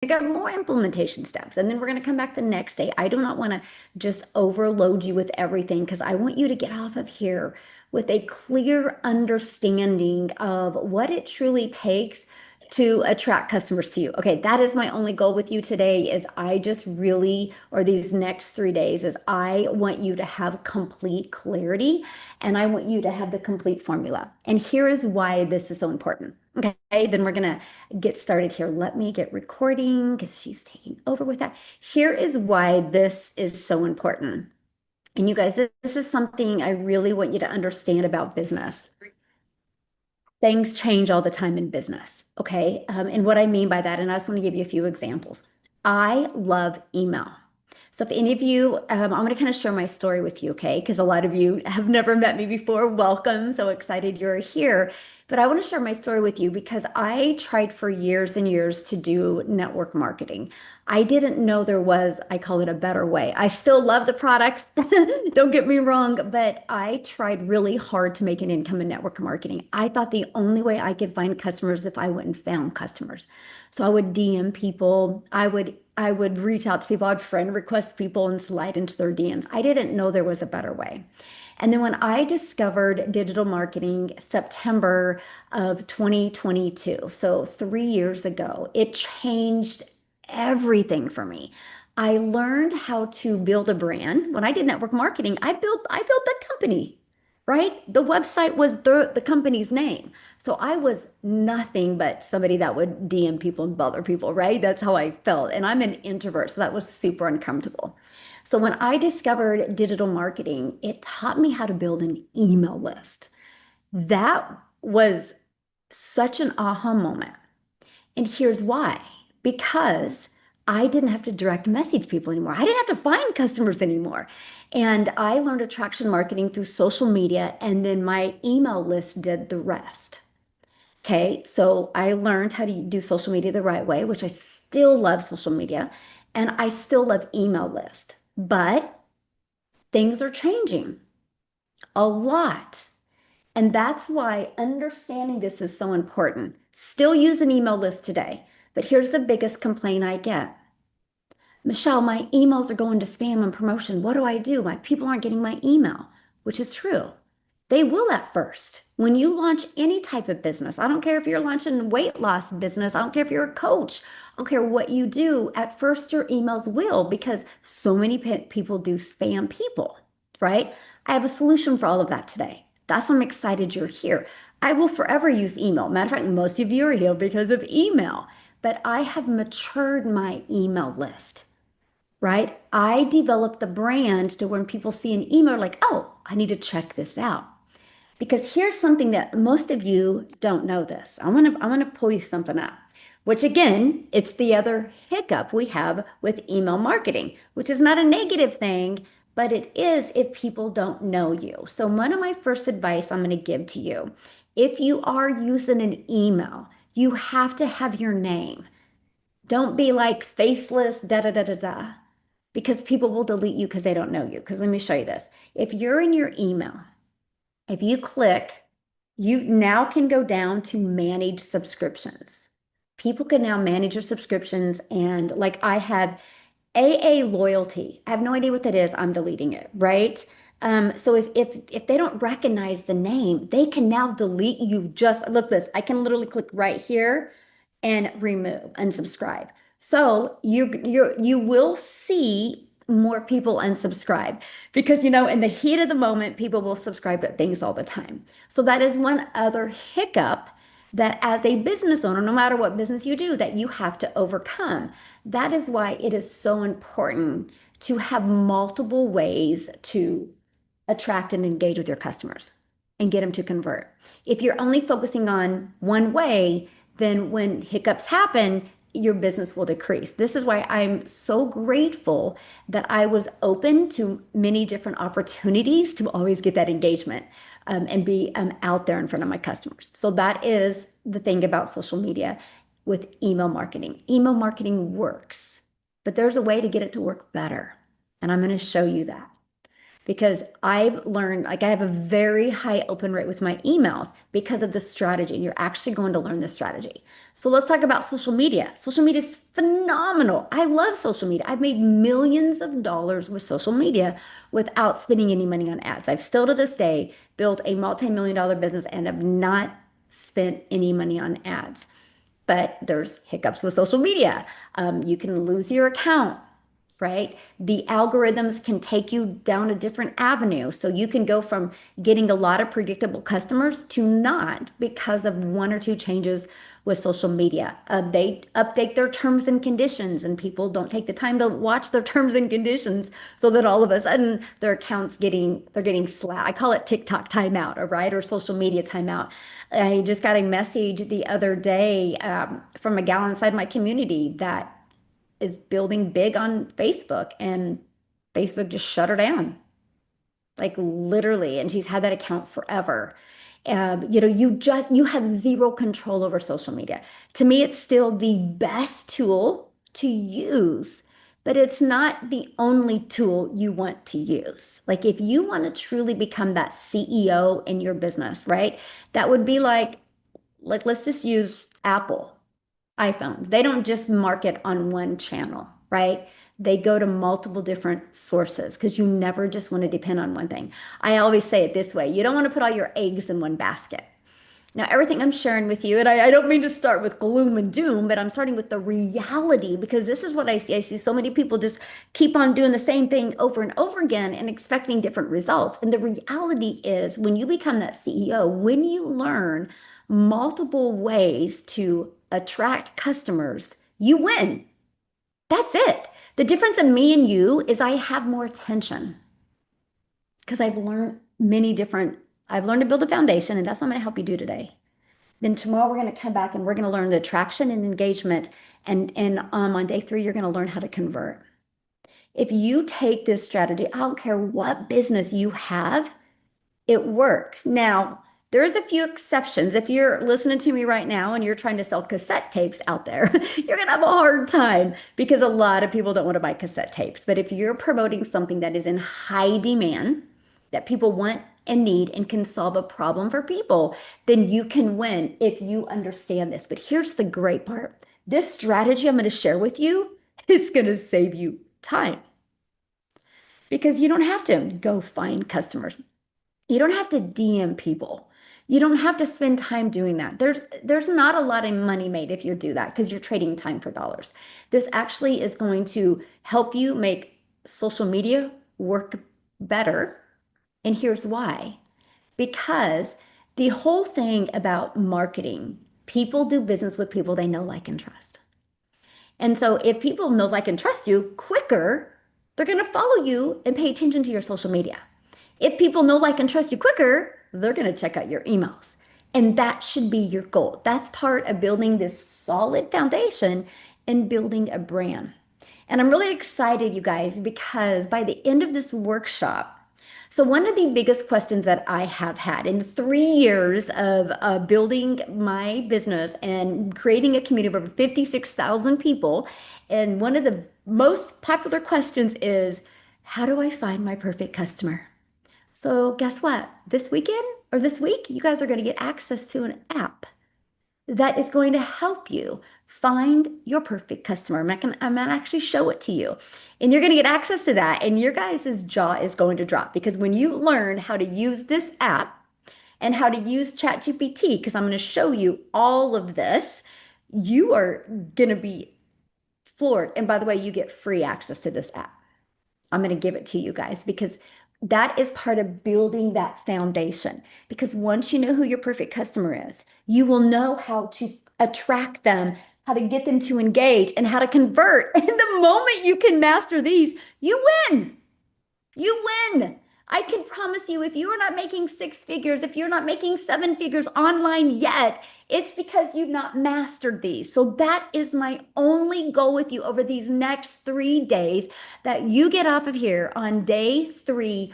got more implementation steps. And then we're going to come back the next day. I do not want to just overload you with everything because I want you to get off of here with a clear understanding of what it truly takes to attract customers to you. Okay, that is my only goal with you today is I just really, or these next 3 days, is I want you to have complete clarity and I want you to have the complete formula. And here is why this is so important. Okay, then we're gonna get started here. Let me get recording because she's taking over with that. Here is why this is so important. And you guys, this is something I really want you to understand about business. Things change all the time in business, okay? And what I mean by that, and I just want to give you a few examples. I love email. So if any of you, I'm going to kind of share my story with you, okay? Because a lot of you have never met me before. Welcome. So excited you're here. But I want to share my story with you because I tried for years and years to do network marketing. I didn't know there was, I call it a better way. I still love the products, don't get me wrong, but I tried really hard to make an income in network marketing. I thought the only way I could find customers if I went and found customers. So I would DM people, I would reach out to people, I'd friend request people and slide into their DMs. I didn't know there was a better way. And then when I discovered digital marketing, September of 2022, so 3 years ago, it changed everything for me. I learned how to build a brand. When I did network marketing, I built the company, right? The website was the company's name. So I was nothing but somebody that would DM people and bother people, right? That's how I felt. And I'm an introvert, so that was super uncomfortable. So when I discovered digital marketing, it taught me how to build an email list. That was such an aha moment. And here's why. Because I didn't have to direct message people anymore. I didn't have to find customers anymore. And I learned attraction marketing through social media, and then my email list did the rest. Okay, so I learned how to do social media the right way, which I still love social media, and I still love email list. But things are changing a lot. And that's why understanding this is so important. Still use an email list today. But here's the biggest complaint I get. Michelle, my emails are going to spam and promotion. What do I do? My people aren't getting my email, which is true. They will at first. When you launch any type of business, I don't care if you're launching a weight loss business, I don't care if you're a coach, I don't care what you do, at first your emails will because so many people do spam people, right? I have a solution for all of that today. That's why I'm excited you're here. I will forever use email. Matter of fact, most of you are here because of email, but I have matured my email list, right? I developed the brand to when people see an email, like, oh, I need to check this out. Because here's something that most of you don't know this. I'm gonna pull you something up, which again, it's the other hiccup we have with email marketing, which is not a negative thing, but it is if people don't know you. So one of my first advice I'm gonna give to you, if you are using an email, you have to have your name. Don't be like faceless, da da da da da, because people will delete you because they don't know you. Because let me show you this. If you're in your email, if you click, you now can go down to manage subscriptions. People can now manage your subscriptions. And like I have AA loyalty. I have no idea what that is. I'm deleting it, right? So if they don't recognize the name, they can now delete you. Just look this. I can literally click right here and remove, unsubscribe. So you will see more people unsubscribe because in the heat of the moment, people will subscribe to things all the time. So that is one other hiccup that as a business owner, no matter what business you do, that you have to overcome. That is why it is so important to have multiple ways to attract and engage with your customers and get them to convert. If you're only focusing on one way, then when hiccups happen, your business will decrease. This is why I'm so grateful that I was open to many different opportunities to always get that engagement and be out there in front of my customers. So that is the thing about social media with email marketing. Email marketing works, but there's a way to get it to work better. And I'm going to show you that. because I've learned, like I have a very high open rate with my emails because of the strategy. You're actually going to learn the strategy. So let's talk about social media. Social media is phenomenal. I love social media. I've made millions of dollars with social media without spending any money on ads. I've still to this day built a multi-million dollar business and have not spent any money on ads. But there's hiccups with social media. You can lose your account, right? The algorithms can take you down a different avenue. So you can go from getting a lot of predictable customers to not because of one or two changes with social media. They update their terms and conditions, and people don't take the time to watch their terms and conditions, so that all of a sudden their accounts they're getting slack. I call it TikTok timeout, all right, or social media timeout. I just got a message the other day from a gal inside my community that is building big on Facebook, and Facebook just shut her down, like literally. And she's had that account forever. You have zero control over social media. To me, it's still the best tool to use, but it's not the only tool you want to use. Like if you want to truly become that CEO in your business, right? That would be like let's just use Apple iPhones. They don't just market on one channel, right? They go to multiple different sources because you never just want to depend on one thing. I always say it this way: you don't want to put all your eggs in one basket. Now, everything I'm sharing with you, and I don't mean to start with gloom and doom, but I'm starting with the reality because this is what I see. I see so many people just keep on doing the same thing over and over again and expecting different results. And the reality is, when you become that CEO, when you learn multiple ways to attract customers, you win. That's it. The difference in me and you is I have more attention because I've learned to build a foundation, and that's what I'm going to help you do today. Then tomorrow we're going to come back and we're going to learn the attraction and engagement. And on day 3, you're going to learn how to convert. If you take this strategy, I don't care what business you have, it works. Now, there's a few exceptions. If you're listening to me right now and you're trying to sell cassette tapes out there, you're going to have a hard time because a lot of people don't want to buy cassette tapes. But if you're promoting something that is in high demand, that people want and need and can solve a problem for people, then you can win if you understand this. But here's the great part. This strategy I'm going to share with you is going to save you time because you don't have to go find customers. You don't have to DM people. You don't have to spend time doing that. There's not a lot of money made if you do that because you're trading time for dollars. This actually is going to help you make social media work better. And here's why. Because the whole thing about marketing, people do business with people they know, like, and trust. And so if people know, like, and trust you quicker, they're going to follow you and pay attention to your social media. If people know, like, and trust you quicker, they're going to check out your emails. And that should be your goal. That's part of building this solid foundation and building a brand. And I'm really excited, you guys, because by the end of this workshop, so one of the biggest questions that I have had in 3 years of building my business and creating a community of over 56,000 people, and one of the most popular questions is, how do I find my perfect customer? So guess what? This weekend or this week, you guys are going to get access to an app that is going to help you find your perfect customer. I'm gonna actually show it to you. And you're going to get access to that. And your guys' jaw is going to drop because when you learn how to use this app and how to use ChatGPT, because I'm going to show you all of this, you are going to be floored. And by the way, you get free access to this app. I'm going to give it to you guys because that is part of building that foundation. Because once you know who your perfect customer is, you will know how to attract them, how to get them to engage, and how to convert. And the moment you can master these, you win. You win. I can promise you, if you are not making 6 figures, if you're not making 7 figures online yet, it's because you've not mastered these. So that is my only goal with you over these next 3 days, that you get off of here on day 3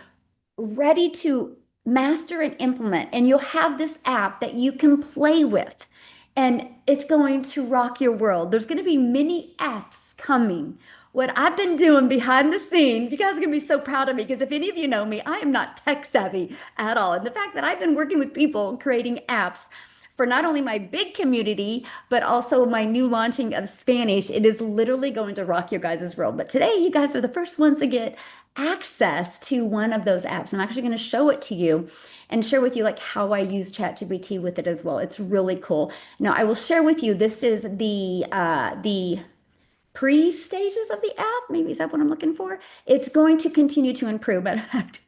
ready to master and implement. And you'll have this app that you can play with. And it's going to rock your world. There's going to be many apps coming what I've been doing behind the scenes. You guys are going to be so proud of me because if any of you know me, I am not tech savvy at all. And the fact that I've been working with people creating apps for not only my big community, but also my new launching of Spanish, it is literally going to rock your guys' world. But today, you guys are the first ones to get access to one of those apps. I'm actually going to show it to you and share with you like how I use ChatGPT with it as well. It's really cool. Now, I will share with you, this is the pre-stages of the app. Maybe is that what I'm looking for? It's going to continue to improve. Matter of fact,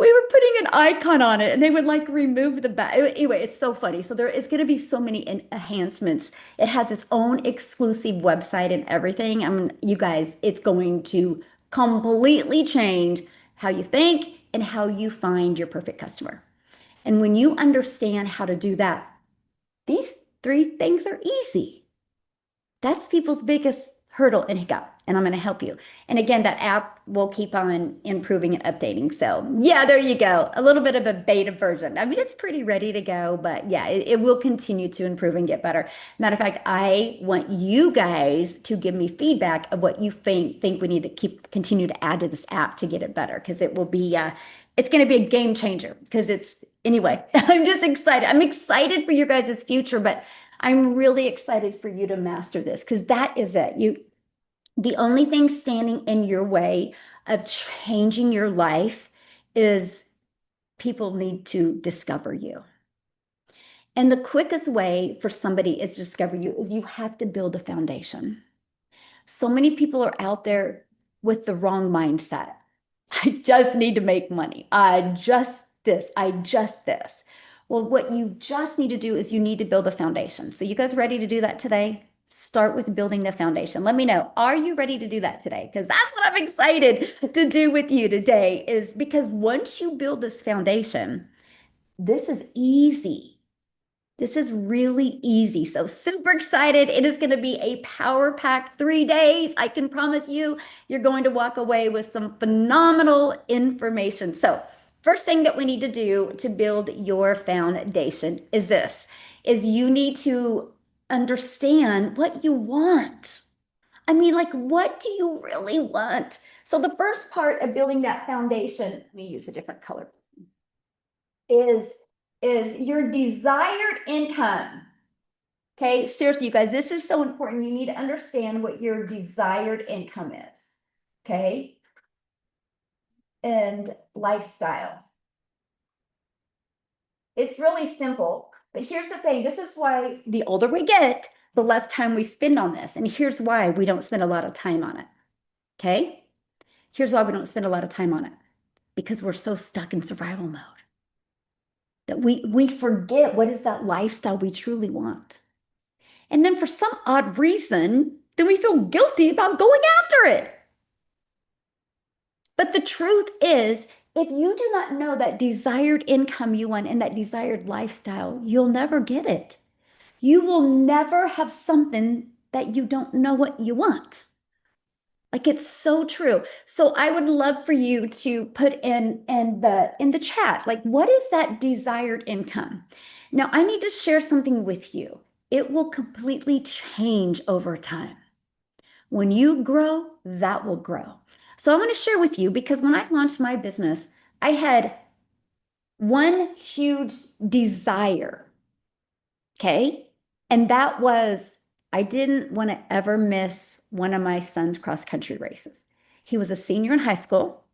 we were putting an icon on it and they would like remove the back. Anyway, it's so funny. So there is going to be so many enhancements. It has its own exclusive website and everything. I mean, you guys, it's going to completely change how you think and how you find your perfect customer. And when you understand how to do that, these three things are easy. That's people's biggest hurdle and hiccup, and I'm going to help you. And again, that app will keep on improving and updating. So yeah, there you go. A little bit of a beta version. I mean, it's pretty ready to go, but yeah, it will continue to improve and get better. Matter of fact, I want you guys to give me feedback of what you think we need to continue to add to this app to get it better, because it will be it's going to be a game changer. Because anyway, I'm just excited. I'm excited for your guys' future, but I'm really excited for you to master this, because that is it. The only thing standing in your way of changing your life is people need to discover you. And the quickest way for somebody is to discover you is you have to build a foundation. So many people are out there with the wrong mindset. I just need to make money. I just this. Well, what you just need to do is you need to build a foundation. So you guys ready to do that today? Start with building the foundation. Let me know. Are you ready to do that today? Because that's what I'm excited to do with you today, is because once you build this foundation, this is easy. This is really easy. So super excited. It is going to be a power-packed 3 days. I can promise you, you're going to walk away with some phenomenal information. So first thing that we need to do to build your foundation is this, is you need to understand what you want. I mean, like, what do you really want? So the first part of building that foundation, let me use a different color, is your desired income. Okay, seriously, you guys, this is so important. You need to understand what your desired income is. Okay, and lifestyle. It's really simple, but here's the thing. This is why the older we get, the less time we spend on this. And here's why we don't spend a lot of time on it. Okay, here's why we don't spend a lot of time on it, because we're so stuck in survival mode that we forget what is that lifestyle we truly want. And then for some odd reason, then we feel guilty about going after it. But the truth is, if you do not know that desired income you want and that desired lifestyle, you'll never get it. You will never have something that you don't know what you want. Like, it's so true. So I would love for you to put in the chat, like, what is that desired income? Now, I need to share something with you. It will completely change over time. When you grow, that will grow. So I want to share with you, because when I launched my business, I had one huge desire. Okay. And that was, I didn't want to ever miss one of my son's cross country races. He was a senior in high school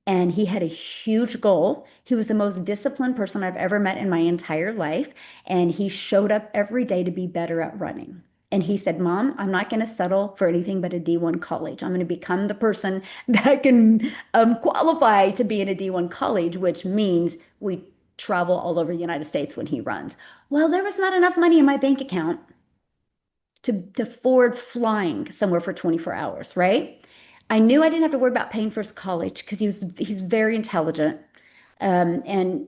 and he had a huge goal. He was the most disciplined person I've ever met in my entire life. And he showed up every day to be better at running. And he said, Mom, I'm not going to settle for anything but a D1 college. I'm going to become the person that can qualify to be in a D1 college, which means we travel all over the United States when he runs. Well, there was not enough money in my bank account to afford flying somewhere for 24 hours, right? I knew I didn't have to worry about paying for his college because he's very intelligent. And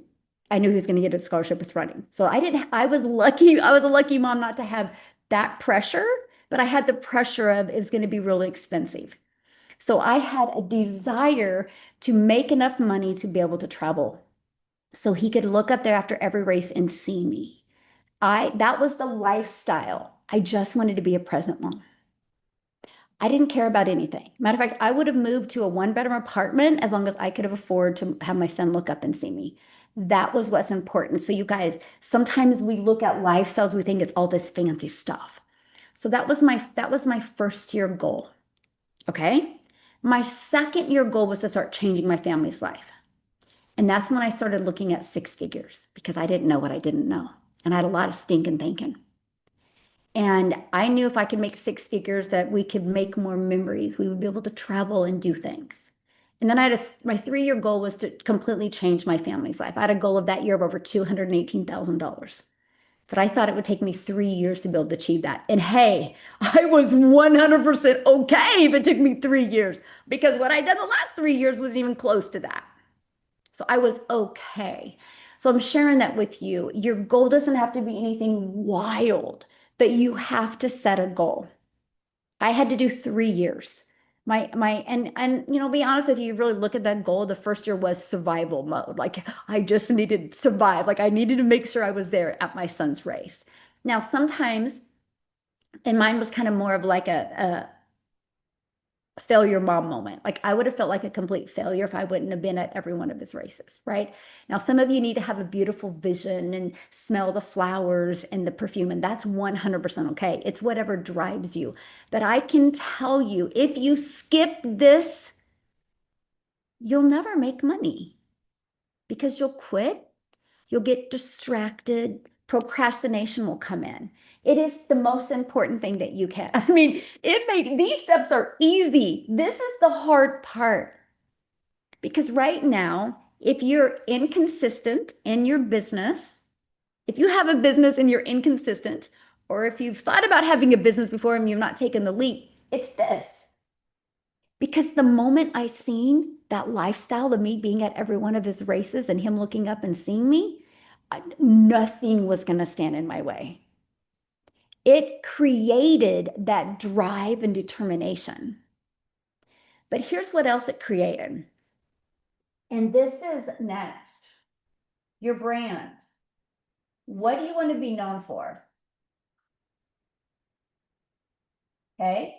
I knew he was going to get a scholarship with running. So I was lucky. I was a lucky mom not to have that pressure, but I had the pressure of it was going to be really expensive. So I had a desire to make enough money to be able to travel so he could look up there after every race and see me. That was the lifestyle. I just wanted to be a present mom. I didn't care about anything. Matter of fact, I would have moved to a one-bedroom apartment as long as I could have afforded to have my son look up and see me. That was what's important. So you guys, sometimes we look at lifestyles, we think it's all this fancy stuff. So that was my first year goal. Okay. My second year goal was to start changing my family's life. And that's when I started looking at six figures because I didn't know what I didn't know. And I had a lot of stinking thinking. And I knew if I could make six figures that we could make more memories. We would be able to travel and do things. And then my 3-year goal was to completely change my family's life. I had a goal of that year of over $218,000. But I thought it would take me 3 years to be able to achieve that. And hey, I was 100% okay if it took me 3 years because what I did the last 3 years wasn't even close to that. So I was okay. So I'm sharing that with you. Your goal doesn't have to be anything wild, but you have to set a goal. I had to do 3 years. And be honest with you, you really look at that goal. The first year was survival mode. Like I just needed to survive. Like I needed to make sure I was there at my son's race. Now, sometimes, and mine was kind of more of like a failure mom moment. Like I would have felt like a complete failure if I wouldn't have been at every one of his races, right? Now, some of you need to have a beautiful vision and smell the flowers and the perfume, and that's 100% okay. It's whatever drives you. But I can tell you, if you skip this, you'll never make money because you'll quit, you'll get distracted, procrastination will come in. It is the most important thing that you can. I mean, these steps are easy. This is the hard part. Because right now, if you're inconsistent in your business, if you have a business and you're inconsistent, or if you've thought about having a business before and you've not taken the leap, it's this. Because the moment I seen that lifestyle of me being at every one of his races and him looking up and seeing me, nothing was going to stand in my way. It created that drive and determination. But here's what else it created. And this is next. Your brand. What do you want to be known for? Okay.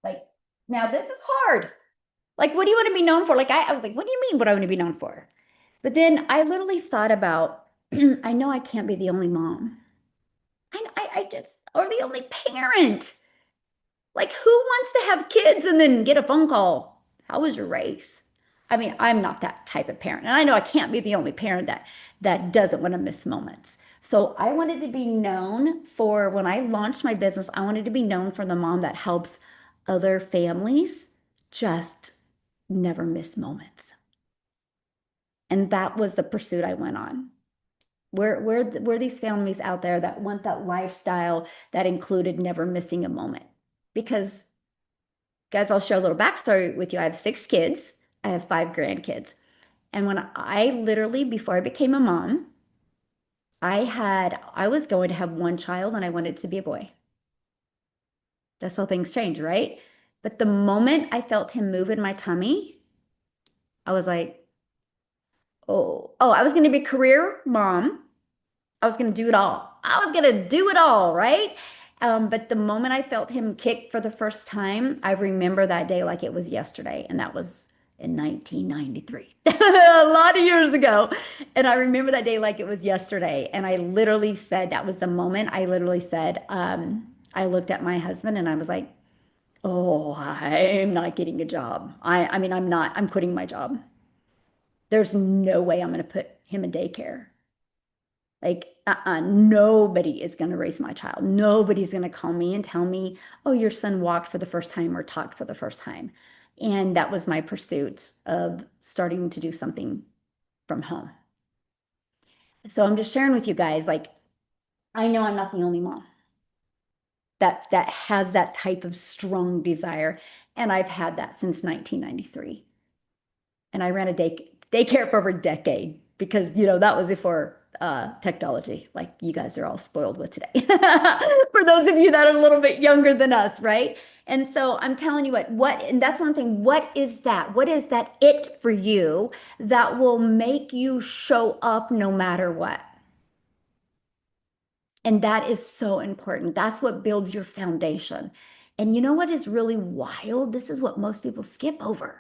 Like, now this is hard. Like, what do you want to be known for? Like, I was like, what do you mean what I want to be known for? But then I literally thought about, I know I can't be the only mom. Or the only parent. Like, who wants to have kids and then get a phone call? How was your race? I mean, I'm not that type of parent. And I know I can't be the only parent that doesn't want to miss moments. So I wanted to be known for when I launched my business, I wanted to be known for the mom that helps other families just never miss moments. And that was the pursuit I went on. Were these families out there that want that lifestyle that included never missing a moment? Because, guys, I'll share a little backstory with you. I have 6 kids. I have 5 grandkids. And when I literally, before I became a mom, I was going to have one child and I wanted it to be a boy. That's how things change, right? But the moment I felt him move in my tummy, I was like, oh, I was going to be a career mom. I was going to do it all. I was going to do it all, right? But the moment I felt him kick for the first time, I remember that day like it was yesterday. And that was in 1993, a lot of years ago. And I remember that day like it was yesterday. And I literally said, that was the moment I literally said, I looked at my husband and I was like, oh, I'm not getting a job. I mean, I'm quitting my job. There's no way I'm going to put him in daycare. Like, nobody is going to raise my child. Nobody's going to call me and tell me, oh, your son walked for the first time or talked for the first time. And that was my pursuit of starting to do something from home. So I'm just sharing with you guys, like, I know I'm not the only mom that has that type of strong desire. And I've had that since 1993. And I ran a daycare for over a decade because, that was before technology, like you guys are all spoiled with today. For those of you that are a little bit younger than us, right? And so I'm telling you and that's one thing. What is that? What is that it for you that will make you show up no matter what? And that is so important. That's what builds your foundation. And you know what is really wild? This is what most people skip over.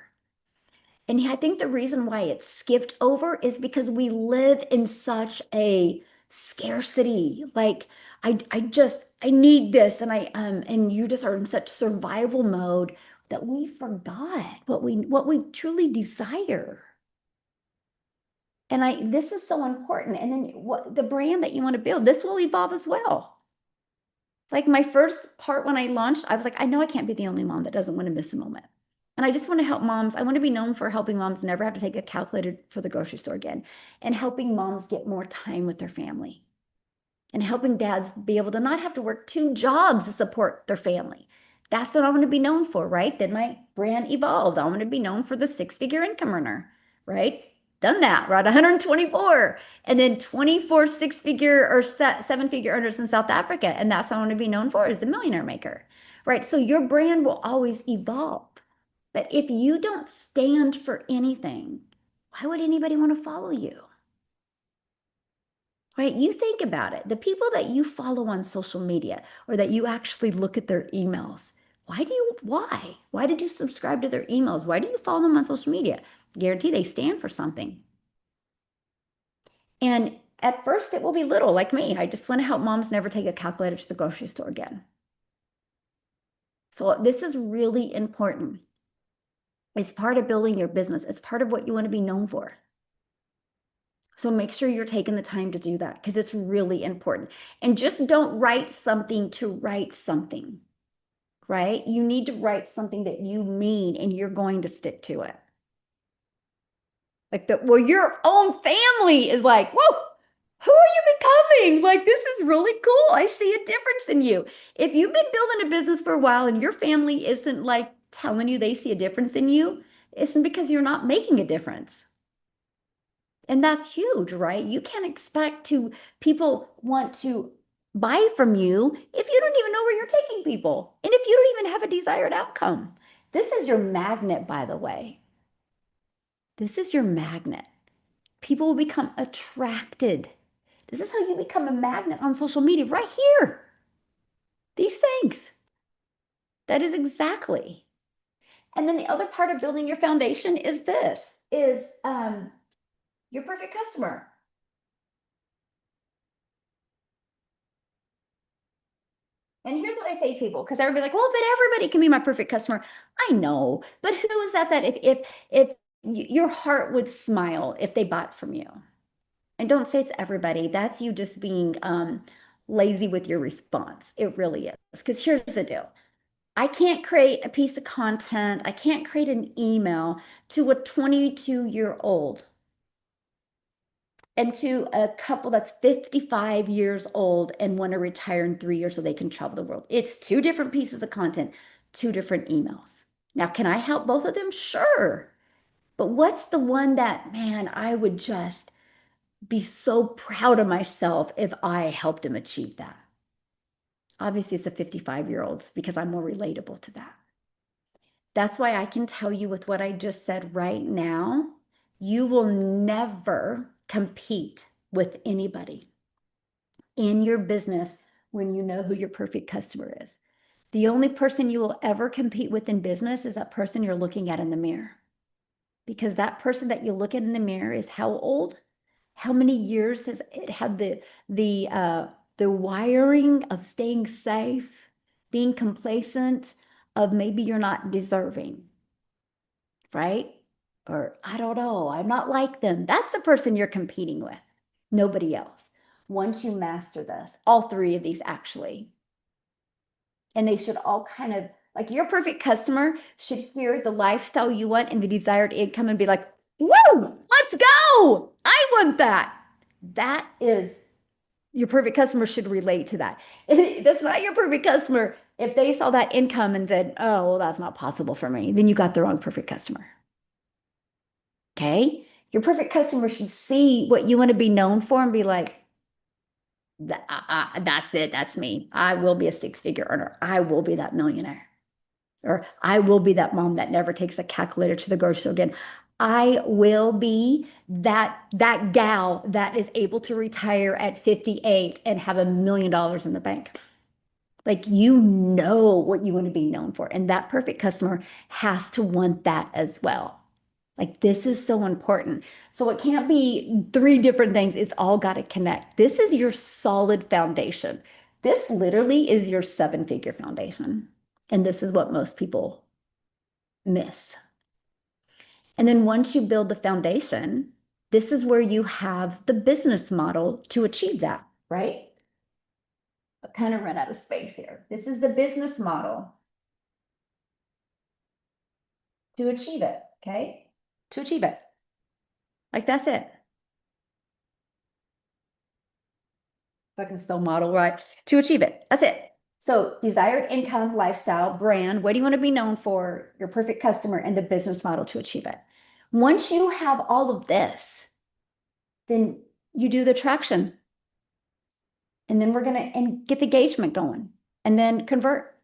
And I think the reason why it's skipped over is because we live in such a scarcity. Like I need this and you just are in such survival mode that we forgot what we truly desire. And this is so important. And then what the brand that you want to build, this will evolve as well. Like my first part when I launched, I was like, I know I can't be the only mom that doesn't want to miss a moment. And I just want to help moms. I want to be known for helping moms never have to take a calculator for the grocery store again and helping moms get more time with their family and helping dads be able to not have to work two jobs to support their family. That's what I want to be known for, right? Then my brand evolved. I want to be known for the six-figure income earner, right? Done that. We're at 124 and then 24 six-figure or seven-figure earners in South Africa. And that's what I want to be known for is a millionaire maker, right? So your brand will always evolve. But if you don't stand for anything, why would anybody want to follow you? Right? You think about it. The people that you follow on social media or that you actually look at their emails, why? Why did you subscribe to their emails? Why do you follow them on social media? Guarantee they stand for something. And at first it will be little, like me. I just want to help moms never take a calculator to the grocery store again. So this is really important. It's part of building your business. It's part of what you want to be known for. So make sure you're taking the time to do that because it's really important. And just don't write something to write something, right? You need to write something that you mean and you're going to stick to it. Like well, your own family is like, whoa, who are you becoming? Like, this is really cool. I see a difference in you. If you've been building a business for a while and your family isn't like telling you they see a difference in you, it's because you're not making a difference. And that's huge, right? You can't expect people want to buy from you if you don't even know where you're taking people and if you don't even have a desired outcome. This is your magnet, by the way. This is your magnet. People will become attracted. This is how you become a magnet on social media right here. These things. That is exactly. And then the other part of building your foundation is your perfect customer. And here's what I say to people, because everybody's like, well, but everybody can be my perfect customer. I know, but who is that if your heart would smile if they bought from you? And don't say it's everybody. That's you just being lazy with your response. It really is. Because here's the deal. I can't create a piece of content. I can't create an email to a 22-year-old and to a couple that's 55 years old and want to retire in 3 years so they can travel the world. It's two different pieces of content, two different emails. Now, can I help both of them? Sure. But what's the one that, man, I would just be so proud of myself if I helped him achieve that? Obviously, it's the 55-year-olds because I'm more relatable to that. That's why I can tell you with what I just said right now, you will never compete with anybody in your business when you know who your perfect customer is. The only person you will ever compete with in business is that person you're looking at in the mirror. Because that person that you look at in the mirror is how old? How many years has it had the wiring of staying safe, being complacent, of maybe you're not deserving, right? Or I don't know, I'm not like them. That's the person you're competing with, nobody else. Once you master this, all three of these actually, and they should all kind of, like your perfect customer should hear the lifestyle you want and the desired income and be like, woo, let's go. I want that. That is, your perfect customer should relate to that. That's not your perfect customer. If they saw that income and said, oh, well, that's not possible for me, then you got the wrong perfect customer. Okay? Your perfect customer should see what you want to be known for and be like, that's it. That's me. I will be a six-figure earner. I will be that millionaire. Or I will be that mom that never takes a calculator to the grocery store again. I will be that gal that is able to retire at 58 and have $1 million in the bank. Like you know what you want to be known for. And that perfect customer has to want that as well. Like this is so important. So it can't be three different things. It's all got to connect. This is your solid foundation. This literally is your seven-figure foundation. And this is what most people miss. And then once you build the foundation, this is where you have the business model to achieve that, right? I've kind of run out of space here. This is the business model to achieve it, okay? To achieve it. Like that's it. If I can spell model right, to achieve it. That's it. So desired income, lifestyle, brand, what do you want to be known for, your perfect customer, and the business model to achieve it. Once you have all of this, then you do the traction. And then we're going to get the engagement going and then convert.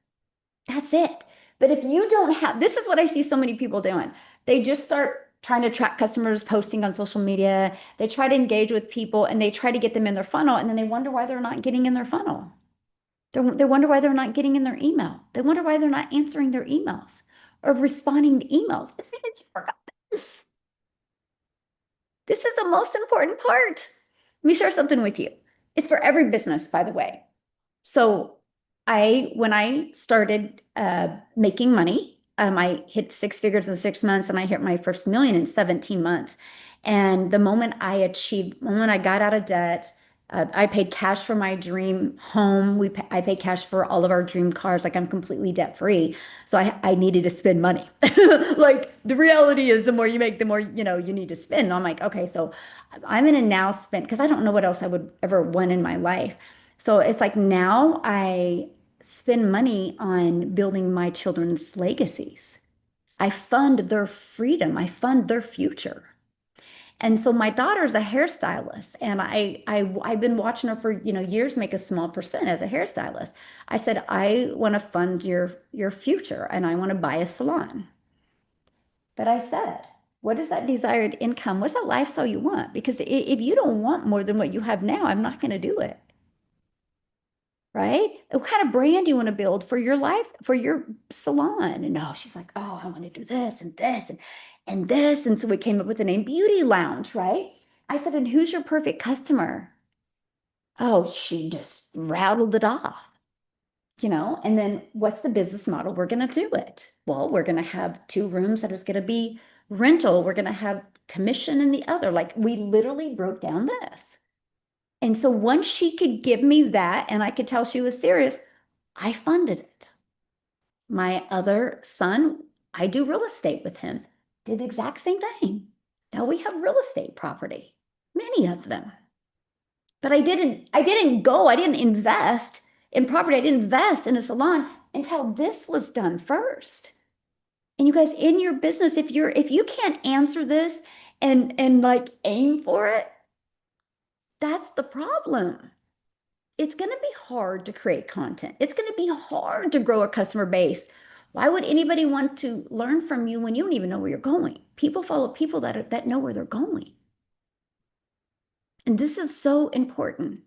That's it. But if you don't have, this is what I see so many people doing. They just start trying to track customers, posting on social media. They try to engage with people and they try to get them in their funnel. And then they wonder why they're not getting in their funnel. They wonder why they're not getting in their email. They wonder why they're not answering their emails or responding to emails. It's because you forgot this. This is the most important part. Let me share something with you. It's for every business, by the way. So when I started making money, I hit six figures in 6 months and I hit my first million in 17 months. And the moment I got out of debt, I paid cash for my dream home. I paid cash for all of our dream cars. Like I'm completely debt free. So I needed to spend money. Like the reality is the more you make, the more, you need to spend. I'm like, okay, so I'm going to now spend, because I don't know what else I would ever want in my life. So it's like now I spend money on building my children's legacies. I fund their freedom. I fund their future. And so my daughter's a hairstylist, and I've been watching her for years make a small percent as a hairstylist. I said I want to fund your future, and I want to buy a salon. But I said, what is that desired income? What's that lifestyle you want? Because if you don't want more than what you have now, I'm not going to do it. Right? What kind of brand do you want to build for your life, for your salon? And no, she's like, oh, I want to do this and this and this. And so we came up with the name Beauty Lounge, right? I said, and who's your perfect customer? Oh, she just rattled it off. And then what's the business model? We're going to do it. Well, we're going to have two rooms that is going to be rental. We're going to have commission in the other. Like we literally broke down this. And so once she could give me that and I could tell she was serious, I funded it. My other son, I do real estate with him, did the exact same thing. Now we have real estate property, many of them. But I didn't invest in property. I didn't invest in a salon until this was done first. And you guys in your business, if you can't answer this and like aim for it, that's the problem. It's going to be hard to create content. It's going to be hard to grow a customer base. Why would anybody want to learn from you when you don't even know where you're going? People follow people that know where they're going. And this is so important,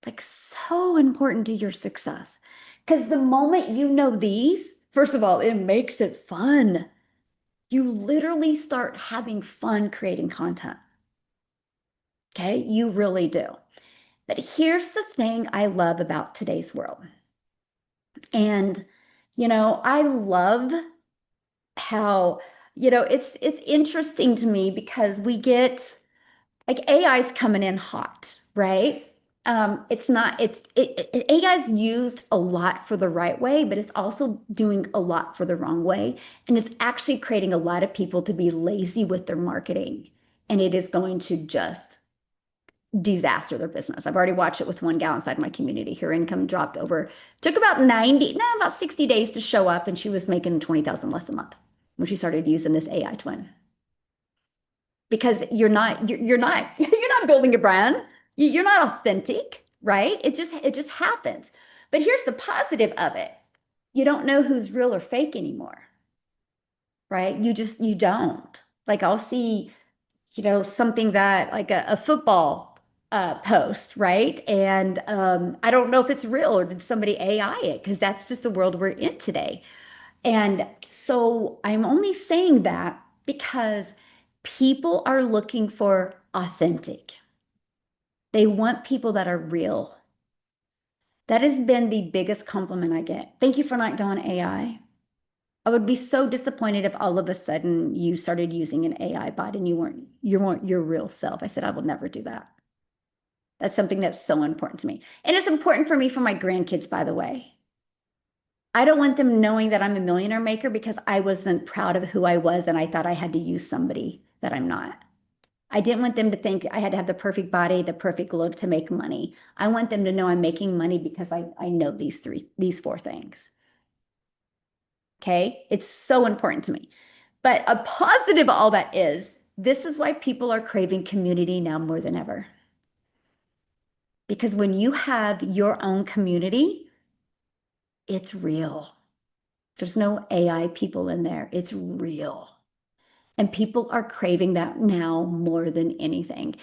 like so important to your success. Because the moment you know these, first of all, it makes it fun. You literally start having fun creating content. Okay, you really do. But here's the thing I love about today's world. And, I love how, it's interesting to me because we get like AI's coming in hot, right? It's not, AI is used a lot for the right way, but it's also doing a lot for the wrong way. And it's actually creating a lot of people to be lazy with their marketing. And it is going to just disaster their business. I've already watched it with one gal inside my community. Her income dropped took about 60 days to show up, and she was making 20,000 less a month when she started using this AI twin. Because you're not building a brand. You're not authentic, right? It just happens. But here's the positive of it. You don't know who's real or fake anymore, right? You don't. Like I'll see, something that like a football post, right? And I don't know if it's real or did somebody AI it because that's just the world we're in today. And so I'm only saying that because people are looking for authentic. They want people that are real. That has been the biggest compliment I get. Thank you for not going I would be so disappointed if all of a sudden you started using an AI bot and you weren't your real self. I said I will never do that. That's something that's so important to me. And it's important for me for my grandkids, by the way. I don't want them knowing that I'm a millionaire maker because I wasn't proud of who I was and I thought I had to use somebody that I'm not. I didn't want them to think I had to have the perfect body, the perfect look to make money. I want them to know I'm making money because I know these four things. Okay. It's so important to me. But a positive of all that is this is why people are craving community now more than ever. Because when you have your own community, it's real. There's no AI people in there. It's real. And people are craving that now more than anything.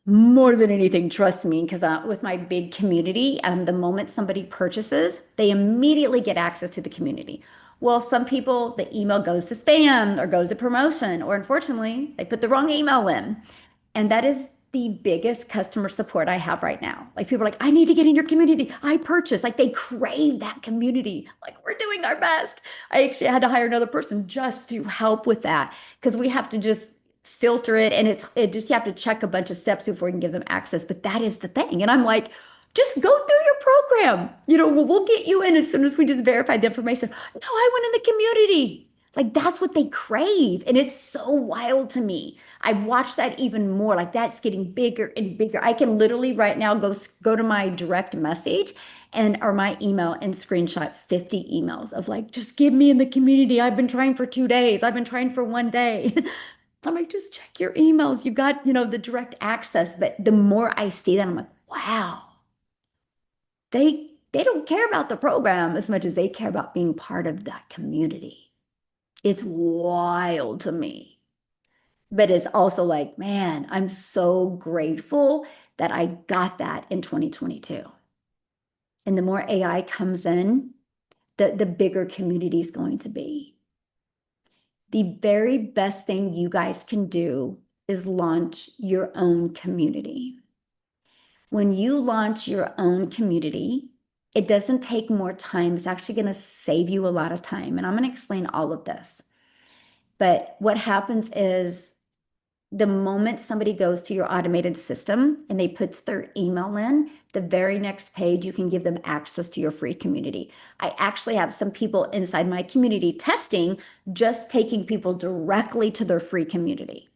More than anything, trust me, because with my big community, the moment somebody purchases, they immediately get access to the community. Well, some people, the email goes to spam or goes to promotion, or unfortunately, they put the wrong email in. And that is the biggest customer support I have right now. Like people are like, I need to get in your community. I purchase. Like they crave that community. Like we're doing our best. I actually had to hire another person just to help with that because we have to just filter it and it just you have to check a bunch of steps before you can give them access. But that is the thing. And I'm like, just go through your program. We'll get you in as soon as we just verify the information. No, I went in the community. Like that's what they crave. And it's so wild to me. I've watched that even more. Like that's getting bigger and bigger. I can literally right now go to my direct message and or my email and screenshot 50 emails of like, just give me in the community. I've been trying for 2 days. I've been trying for one day. I'm like, just check your emails. You got, the direct access. But the more I see that, I'm like, wow, they don't care about the program as much as they care about being part of that community. It's wild to me. But it's also like, man, I'm so grateful that I got that in 2022. And the more AI comes in, the bigger community is going to be. The very best thing you guys can do is launch your own community. When you launch your own community, it doesn't take more time. It's actually going to save you a lot of time. And I'm going to explain all of this. But what happens is the moment somebody goes to your automated system and they put their email in, the very next page, you can give them access to your free community. I actually have some people inside my community testing, just taking people directly to their free community.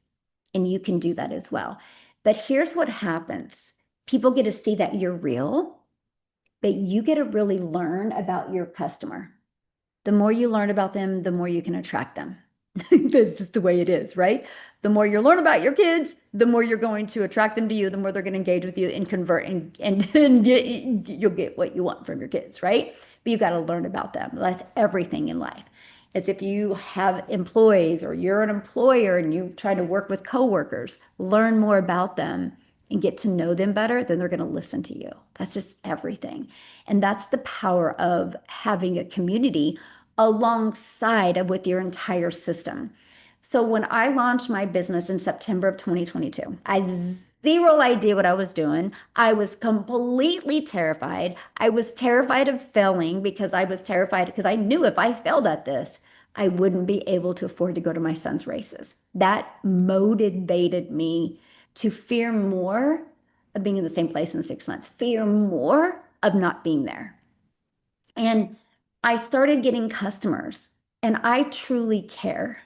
And you can do that as well. But here's what happens. People get to see that you're real, but you get to really learn about your customer. The more you learn about them, the more you can attract them. That's just the way it is, right? The more you learn about your kids, the more you're going to attract them to you, the more they're going to engage with you and convert and you'll get what you want from your kids, right? But you got to learn about them. That's everything in life. It's if you have employees or you're an employer and you try to work with coworkers, learn more about them and get to know them better, then they're going to listen to you. That's just everything. And that's the power of having a community alongside of with your entire system. So when I launched my business in September of 2022, I had zero idea what I was doing. I was completely terrified. I was terrified of failing because I was terrified because I knew if I failed at this, I wouldn't be able to afford to go to my son's races. That motivated me to fear more of being in the same place in 6 months, fear more of not being there. And I started getting customers and I truly care.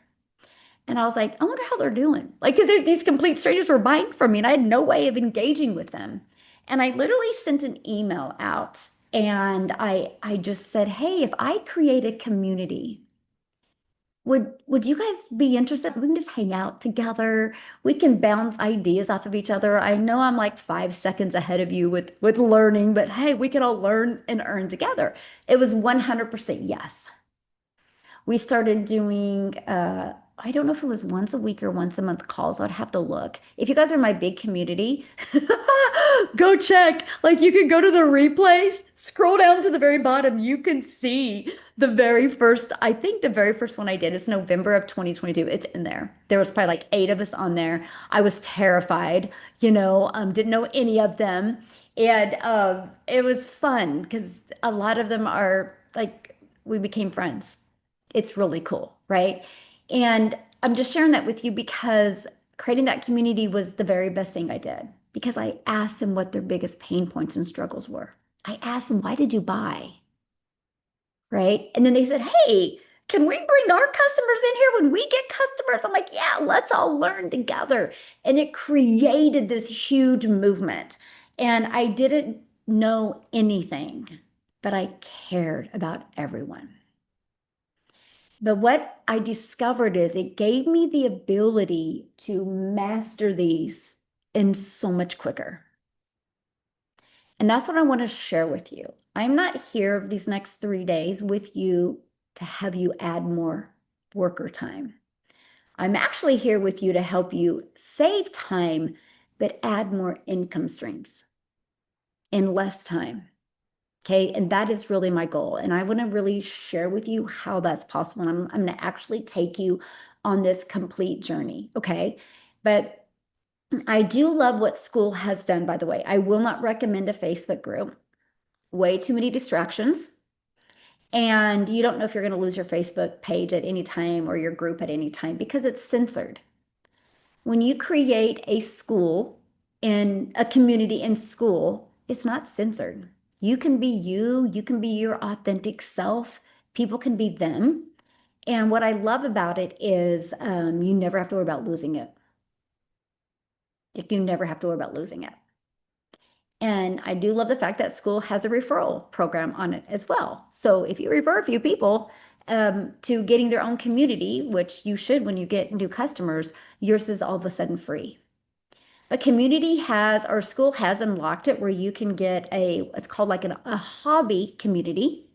And I was like, I wonder how they're doing. Like, because these complete strangers were buying from me and I had no way of engaging with them. And I literally sent an email out and I just said, hey, if I create a community, would you guys be interested? We can just hang out together. We can bounce ideas off of each other. I know I'm like 5 seconds ahead of you with learning, but hey, we can all learn and earn together. It was 100% yes. We started doing I don't know if it was once a week or once a month calls. I'd have to look. If you guys are my big community, go check. Like you can go to the replays, scroll down to the very bottom. You can see the very first, I think the very first one I did is November of 2022. It's in there. There was probably like 8 of us on there. I was terrified, didn't know any of them. And it was fun because a lot of them are like, we became friends. It's really cool, right? And I'm just sharing that with you because creating that community was the very best thing I did because I asked them what their biggest pain points and struggles were. I asked them, why did you buy? Right? And then they said, hey, can we bring our customers in here when we get customers? I'm like, yeah, let's all learn together. And it created this huge movement. And I didn't know anything, but I cared about everyone. But what I discovered is it gave me the ability to master these in so much quicker. And that's what I want to share with you. I'm not here these next 3 days with you to have you add more worker time. I'm actually here with you to help you save time, but add more income streams in less time. Okay, and that is really my goal. And I want to really share with you how that's possible. And I'm going to actually take you on this complete journey. Okay, but I do love what school has done, by the way. I will not recommend a Facebook group. Way too many distractions. And you don't know if you're going to lose your Facebook page at any time or your group at any time because it's censored. When you create a school in a community in school, it's not censored. You can be you can be your authentic self. People can be them. And what I love about it is you never have to worry about losing it. You never have to worry about losing it. And I do love the fact that school has a referral program on it as well. So if you refer a few people to getting their own community, which you should when you get new customers, yours is all of a sudden free. But community has, or school has unlocked it where you can get it's called like a hobby community,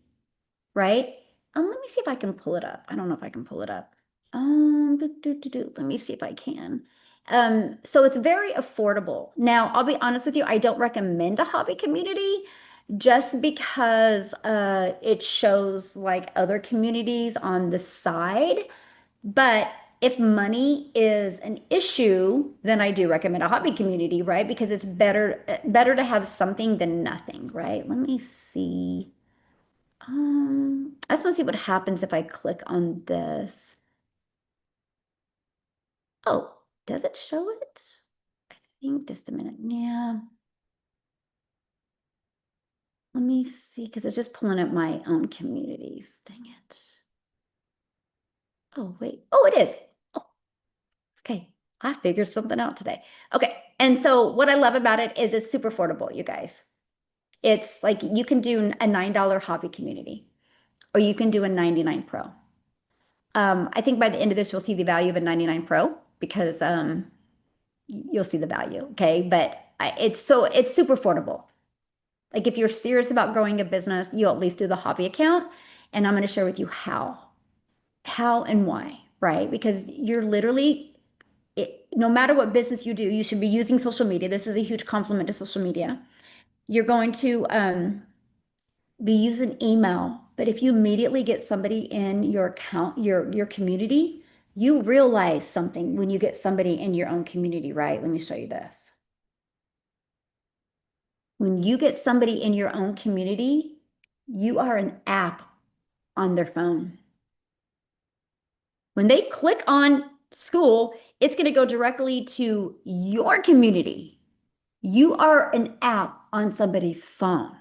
right? Let me see if I can pull it up. I don't know if I can pull it up. Let me see if I can. So it's very affordable. Now, I'll be honest with you, I don't recommend a hobby community just because it shows like other communities on the side. But if money is an issue, then I do recommend a hobby community, right? Because it's better to have something than nothing, right? Let me see. I just want to see what happens if I click on this. Oh, does it show it? I think just a minute. Yeah. Let me see, because it's just pulling up my own communities. Dang it. Oh, wait. Oh, it is. Oh, okay. I figured something out today. Okay. And so what I love about it is it's super affordable, you guys. It's like you can do a $9 hobby community or you can do a 99 Pro. I think by the end of this, you'll see the value of a 99 Pro because you'll see the value. Okay. But it's super affordable. Like if you're serious about growing a business, you'll at least do the hobby account. And I'm going to share with you how and why, right? Because you're literally, no matter what business you do, you should be using social media. This is a huge compliment to social media. You're going to be using email, but if you immediately get somebody in your account, your community, you realize something when you get somebody in your own community, right? Let me show you this. When you get somebody in your own community, you are an app on their phone. When they click on school, it's going to go directly to your community. You are an app on somebody's phone.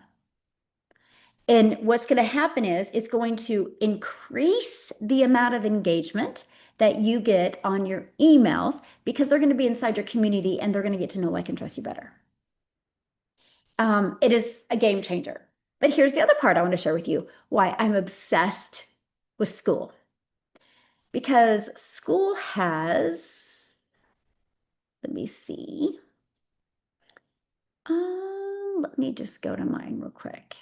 And what's going to happen is it's going to increase the amount of engagement that you get on your emails because they're going to be inside your community and they're going to get to know, like, and trust you better. It is a game changer. But here's the other part I want to share with you why I'm obsessed with school. Because school has, let me see. Let me just go to mine real quick.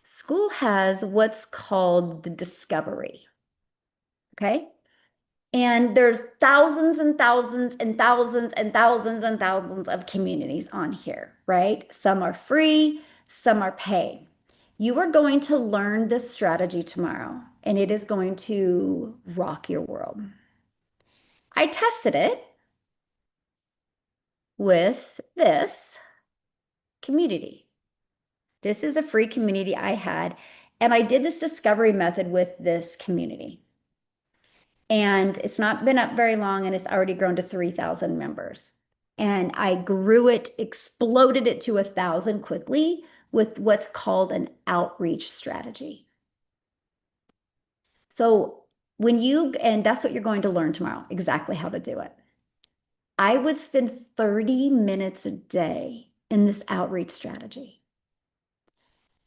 School has what's called the discovery. Okay. And there's thousands and thousands and thousands and thousands and thousands of communities on here, right? Some are free, some are paid. You are going to learn this strategy tomorrow, and it is going to rock your world. I tested it with this community. This is a free community I had, and I did this discovery method with this community. And it's not been up very long, and it's already grown to 3,000 members. And I grew it, exploded it to 1,000 quickly with what's called an outreach strategy. So and that's what you're going to learn tomorrow, exactly how to do it. I would spend 30 minutes a day in this outreach strategy.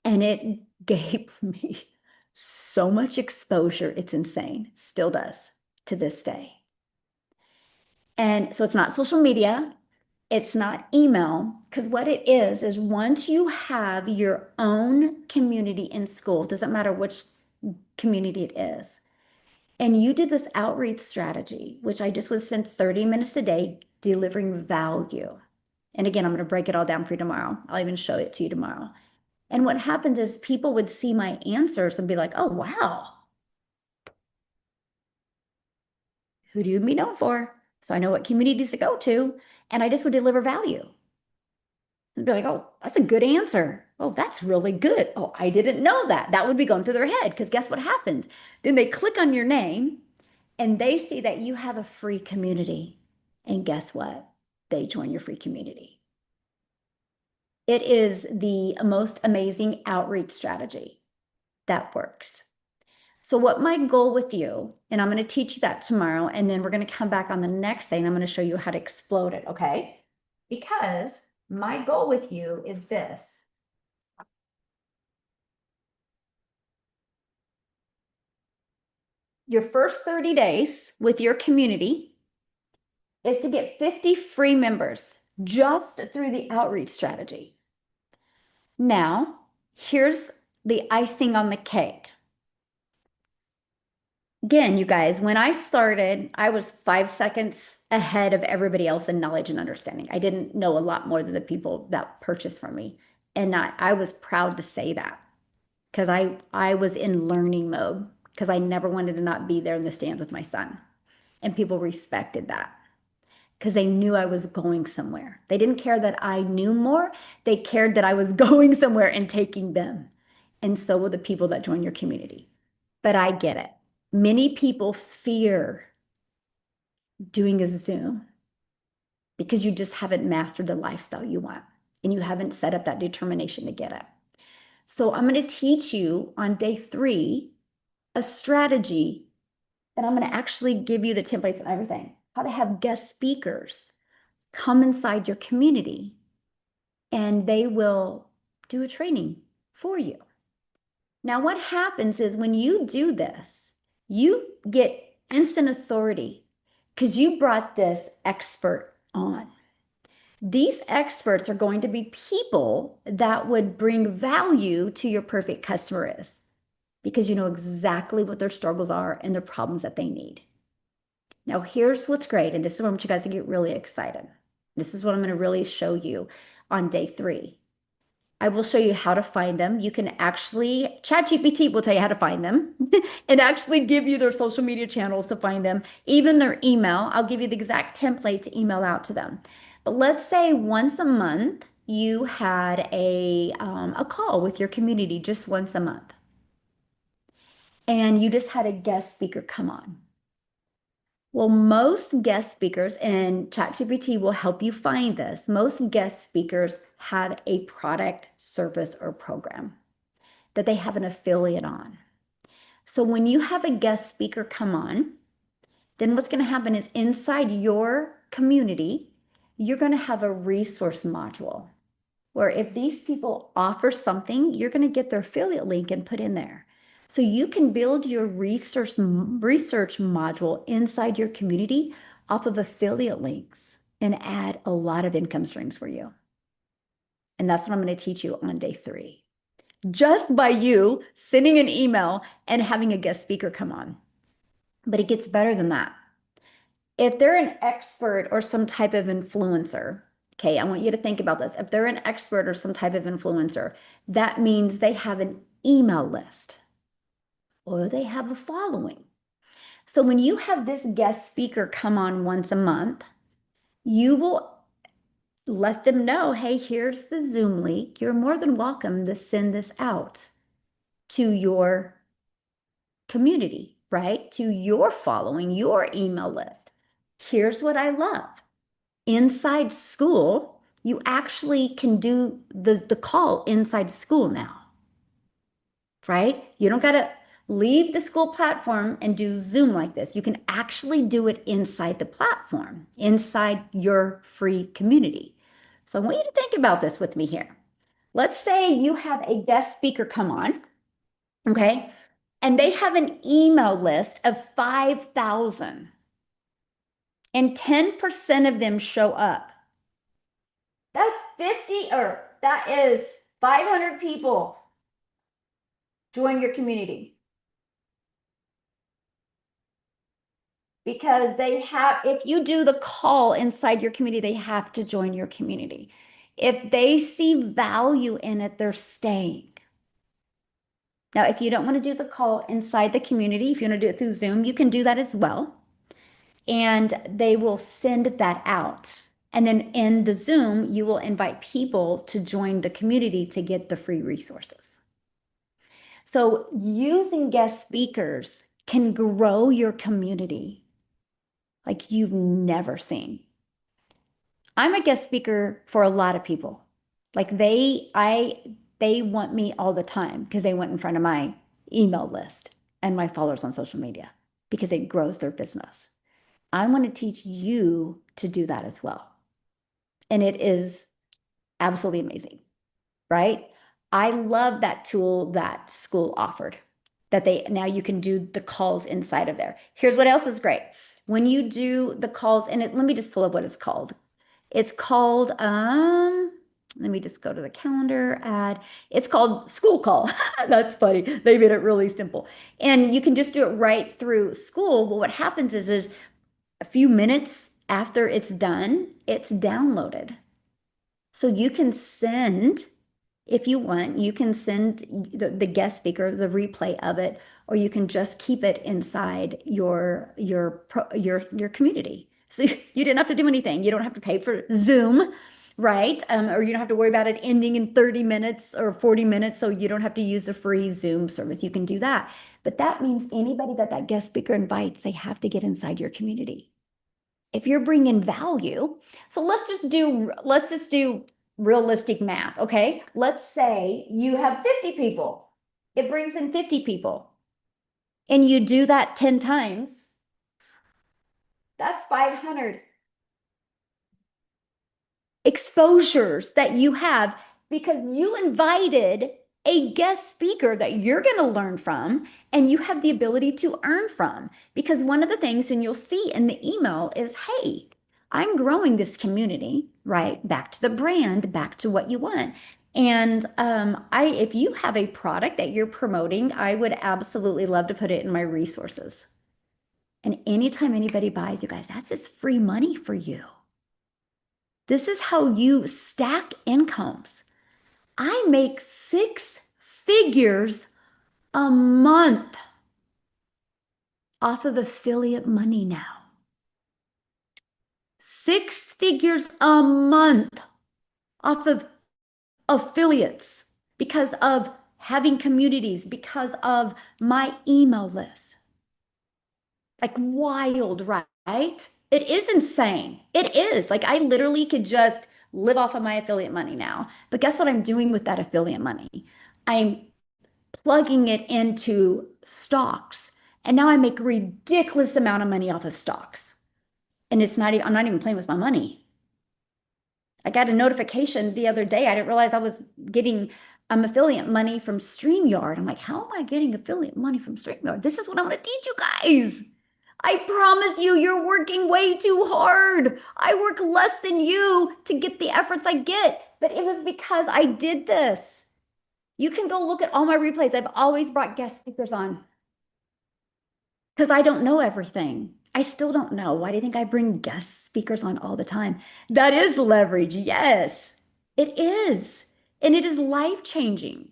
And it gave me so much exposure. It's insane. Still does to this day. And so it's not social media. It's not email, because what it is once you have your own community in school, doesn't matter which community it is, and you do this outreach strategy, which I just would spend 30 minutes a day delivering value. And again, I'm going to break it all down for you tomorrow. I'll even show it to you tomorrow. And what happens is people would see my answers and be like, oh, wow, who do you be known for? So I know what communities to go to, and I just would deliver value. And be like, oh, that's a good answer. Oh, that's really good. Oh, I didn't know that. That would be going through their head, because guess what happens? Then they click on your name and they see that you have a free community. And guess what? They join your free community. It is the most amazing outreach strategy that works. So what my goal with you, and I'm going to teach you that tomorrow, and then we're going to come back on the next day and I'm going to show you how to explode it, okay? Because my goal with you is this. Your first 30 days with your community is to get 50 free members just through the outreach strategy. Now, here's the icing on the cake. Again, you guys, when I started, I was 5 seconds ahead of everybody else in knowledge and understanding. I didn't know a lot more than the people that purchased from me. And I was proud to say that, because I was in learning mode, because I never wanted to not be there in the stand with my son. And people respected that, because they knew I was going somewhere. They didn't care that I knew more. They cared that I was going somewhere and taking them. And so will the people that join your community. But I get it. Many people fear doing a Zoom because you just haven't mastered the lifestyle you want, and you haven't set up that determination to get it. So I'm going to teach you on day 3 a strategy, and I'm going to actually give you the templates and everything, how to have guest speakers come inside your community, and they will do a training for you. Now, what happens is when you do this, you get instant authority because you brought this expert on. These experts are going to be people that would bring value to your perfect customer is, because you know exactly what their struggles are and their problems that they need. Now, here's what's great, and this is what I want you guys to get really excited. This is what I'm going to really show you on day 3. I will show you how to find them. You can actually, ChatGPT will tell you how to find them and actually give you their social media channels to find them, even their email. I'll give you the exact template to email out to them. But let's say once a month, you had a call with your community just once a month. And you just had a guest speaker come on. Well, most guest speakers, and ChatGPT will help you find this, most guest speakers have a product, service, or program that they have an affiliate on. So when you have a guest speaker come on, then what's going to happen is inside your community, you're going to have a resource module where if these people offer something, you're going to get their affiliate link and put in there. So you can build your research module inside your community off of affiliate links and add a lot of income streams for you. And that's what I'm going to teach you on day 3. Just by you sending an email and having a guest speaker come on. But it gets better than that. if they're an expert or some type of influencer, okay, I want you to think about this. If they're an expert or some type of influencer, that means they have an email list or they have a following. So when you have this guest speaker come on once a month, you will let them know, hey, here's the Zoom link. You're more than welcome to send this out to your community, right? To your following, your email list. Here's what I love. Inside school, you actually can do the call inside school now, right? You don't got to leave the school platform and do Zoom like this. You can actually do it inside the platform, inside your free community. So I want you to think about this with me here. Let's say you have a guest speaker come on, okay? And they have an email list of 5,000 and 10% of them show up. That's 50, or that is 500 people join your community. Because they have, if you do the call inside your community, they have to join your community. If they see value in it, they're staying. Now, if you don't want to do the call inside the community, if you want to do it through Zoom, you can do that as well. And they will send that out. And then in the Zoom, you will invite people to join the community to get the free resources. So using guest speakers can grow your community like you've never seen. I'm a guest speaker for a lot of people. Like they want me all the time because they went in front of my email list and my followers on social media because it grows their business. I want to teach you to do that as well. And it is absolutely amazing, right? I love that tool that school offered, that now you can do the calls inside of there. Here's what else is great. When you do the calls, and let me just pull up what it's called. It's called, let me just go to the calendar ad. It's called School Call. That's funny. They made it really simple. And you can just do it right through school. But what happens is a few minutes after it's done, it's downloaded. So you can send, if you want, you can send the guest speaker the replay of it, or you can just keep it inside your community. So you didn't have to do anything. You don't have to pay for Zoom, right? Or you don't have to worry about it ending in 30 minutes or 40 minutes. So you don't have to use a free Zoom service. You can do that. But that means anybody that guest speaker invites, they have to get inside your community. If you're bringing value, so let's just do realistic math, okay? Let's say you have 50 people. It brings in 50 people. And you do that 10 times. That's 500 exposures that you have because you invited a guest speaker that you're going to learn from and you have the ability to earn from. Because one of the things, and you'll see in the email, is, hey, I'm growing this community, right? Back to the brand, back to what you want. And if you have a product that you're promoting, I would absolutely love to put it in my resources. And anytime anybody buys, you guys, that's just free money for you. This is how you stack incomes. I make 6 figures a month off of affiliate money now. 6 figures a month off of affiliates because of having communities, because of my email list. Like wild, right? It is insane. It is. Like I literally could just live off of my affiliate money now. But guess what I'm doing with that affiliate money? I'm plugging it into stocks. And now I make a ridiculous amount of money off of stocks. And I'm not even playing with my money. I got a notification the other day. I didn't realize I was getting affiliate money from StreamYard. I'm like, how am I getting affiliate money from StreamYard? This is what I'm going to teach you guys. I promise you, you're working way too hard. I work less than you to get the efforts I get, but it was because I did this. You can go look at all my replays. I've always brought guest speakers on because I don't know everything. I still don't know. Why do you think I bring guest speakers on all the time? That is leverage. Yes, it is. And it is life-changing.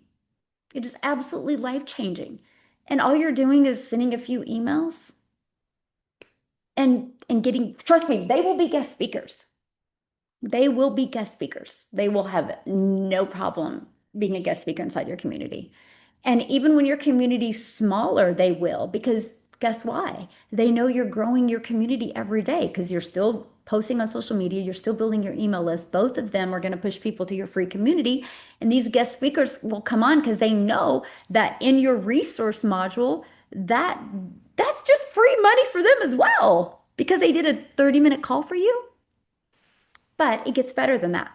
It is absolutely life-changing. And all you're doing is sending a few emails and getting, trust me, they will be guest speakers. They will be guest speakers. They will have no problem being a guest speaker inside your community. And even when your community's smaller, they will, because guess why? They know you're growing your community every day because you're still posting on social media, you're still building your email list. Both of them are going to push people to your free community. And these guest speakers will come on because they know that in your resource module, that that's just free money for them as well because they did a 30-minute call for you. But it gets better than that.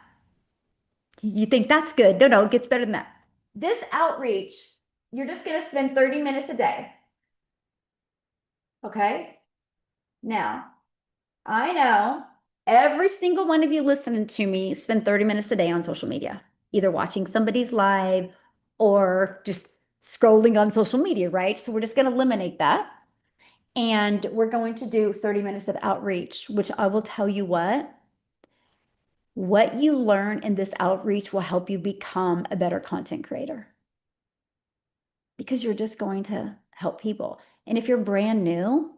You think that's good. No, no, it gets better than that. This outreach, you're just going to spend 30 minutes a day. Okay? Now, I know every single one of you listening to me spend 30 minutes a day on social media, either watching somebody's live or just scrolling on social media, right? So we're just going to eliminate that. And we're going to do 30 minutes of outreach, which I will tell you what you learn in this outreach will help you become a better content creator because you're just going to help people. And if you're brand new,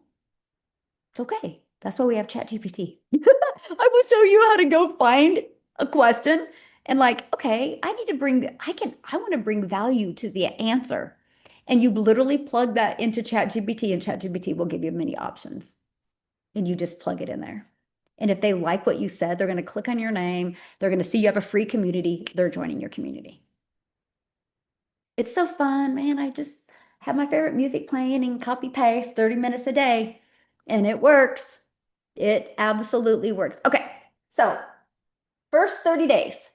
it's okay. That's why we have ChatGPT. I will show you how to go find a question and like, okay, I want to bring value to the answer. And you literally plug that into ChatGPT and ChatGPT will give you many options. And you just plug it in there. And if they like what you said, they're going to click on your name. They're going to see you have a free community. They're joining your community. It's so fun, man. I just have my favorite music playing and copy paste 30 minutes a day. And it works. It absolutely works. Okay. So first 30 days,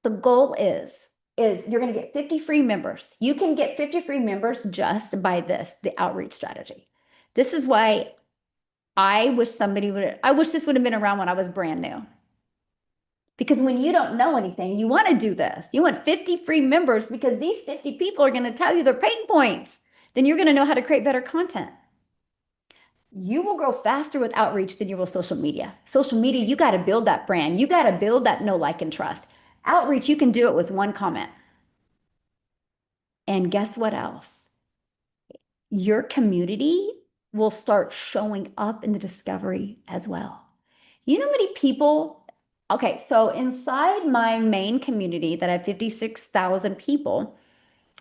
the goal is you're going to get 50 free members. You can get 50 free members just by the outreach strategy. This is why I wish this would have been around when I was brand new. Because when you don't know anything, you want to do this. You want 50 free members because these 50 people are going to tell you their pain points. Then you're going to know how to create better content. You will grow faster with outreach than you will social media. Social media, you got to build that brand. You got to build that know, like, and trust. Outreach, you can do it with one comment. And guess what else? Your community will start showing up in the discovery as well. You know how many people, okay, so inside my main community that I have 56,000 people,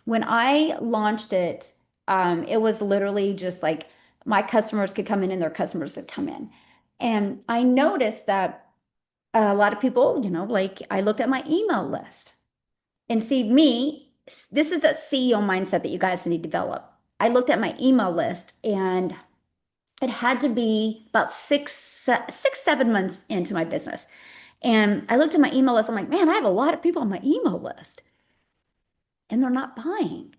when I launched it, it was literally just like my customers could come in and their customers could come in. And I noticed that a lot of people, like I looked at my email list and see me, this is the CEO mindset that you guys need to develop. I looked at my email list and it had to be about 7 months into my business. And I looked at my email list. I'm like, man, I have a lot of people on my email list and they're not buying.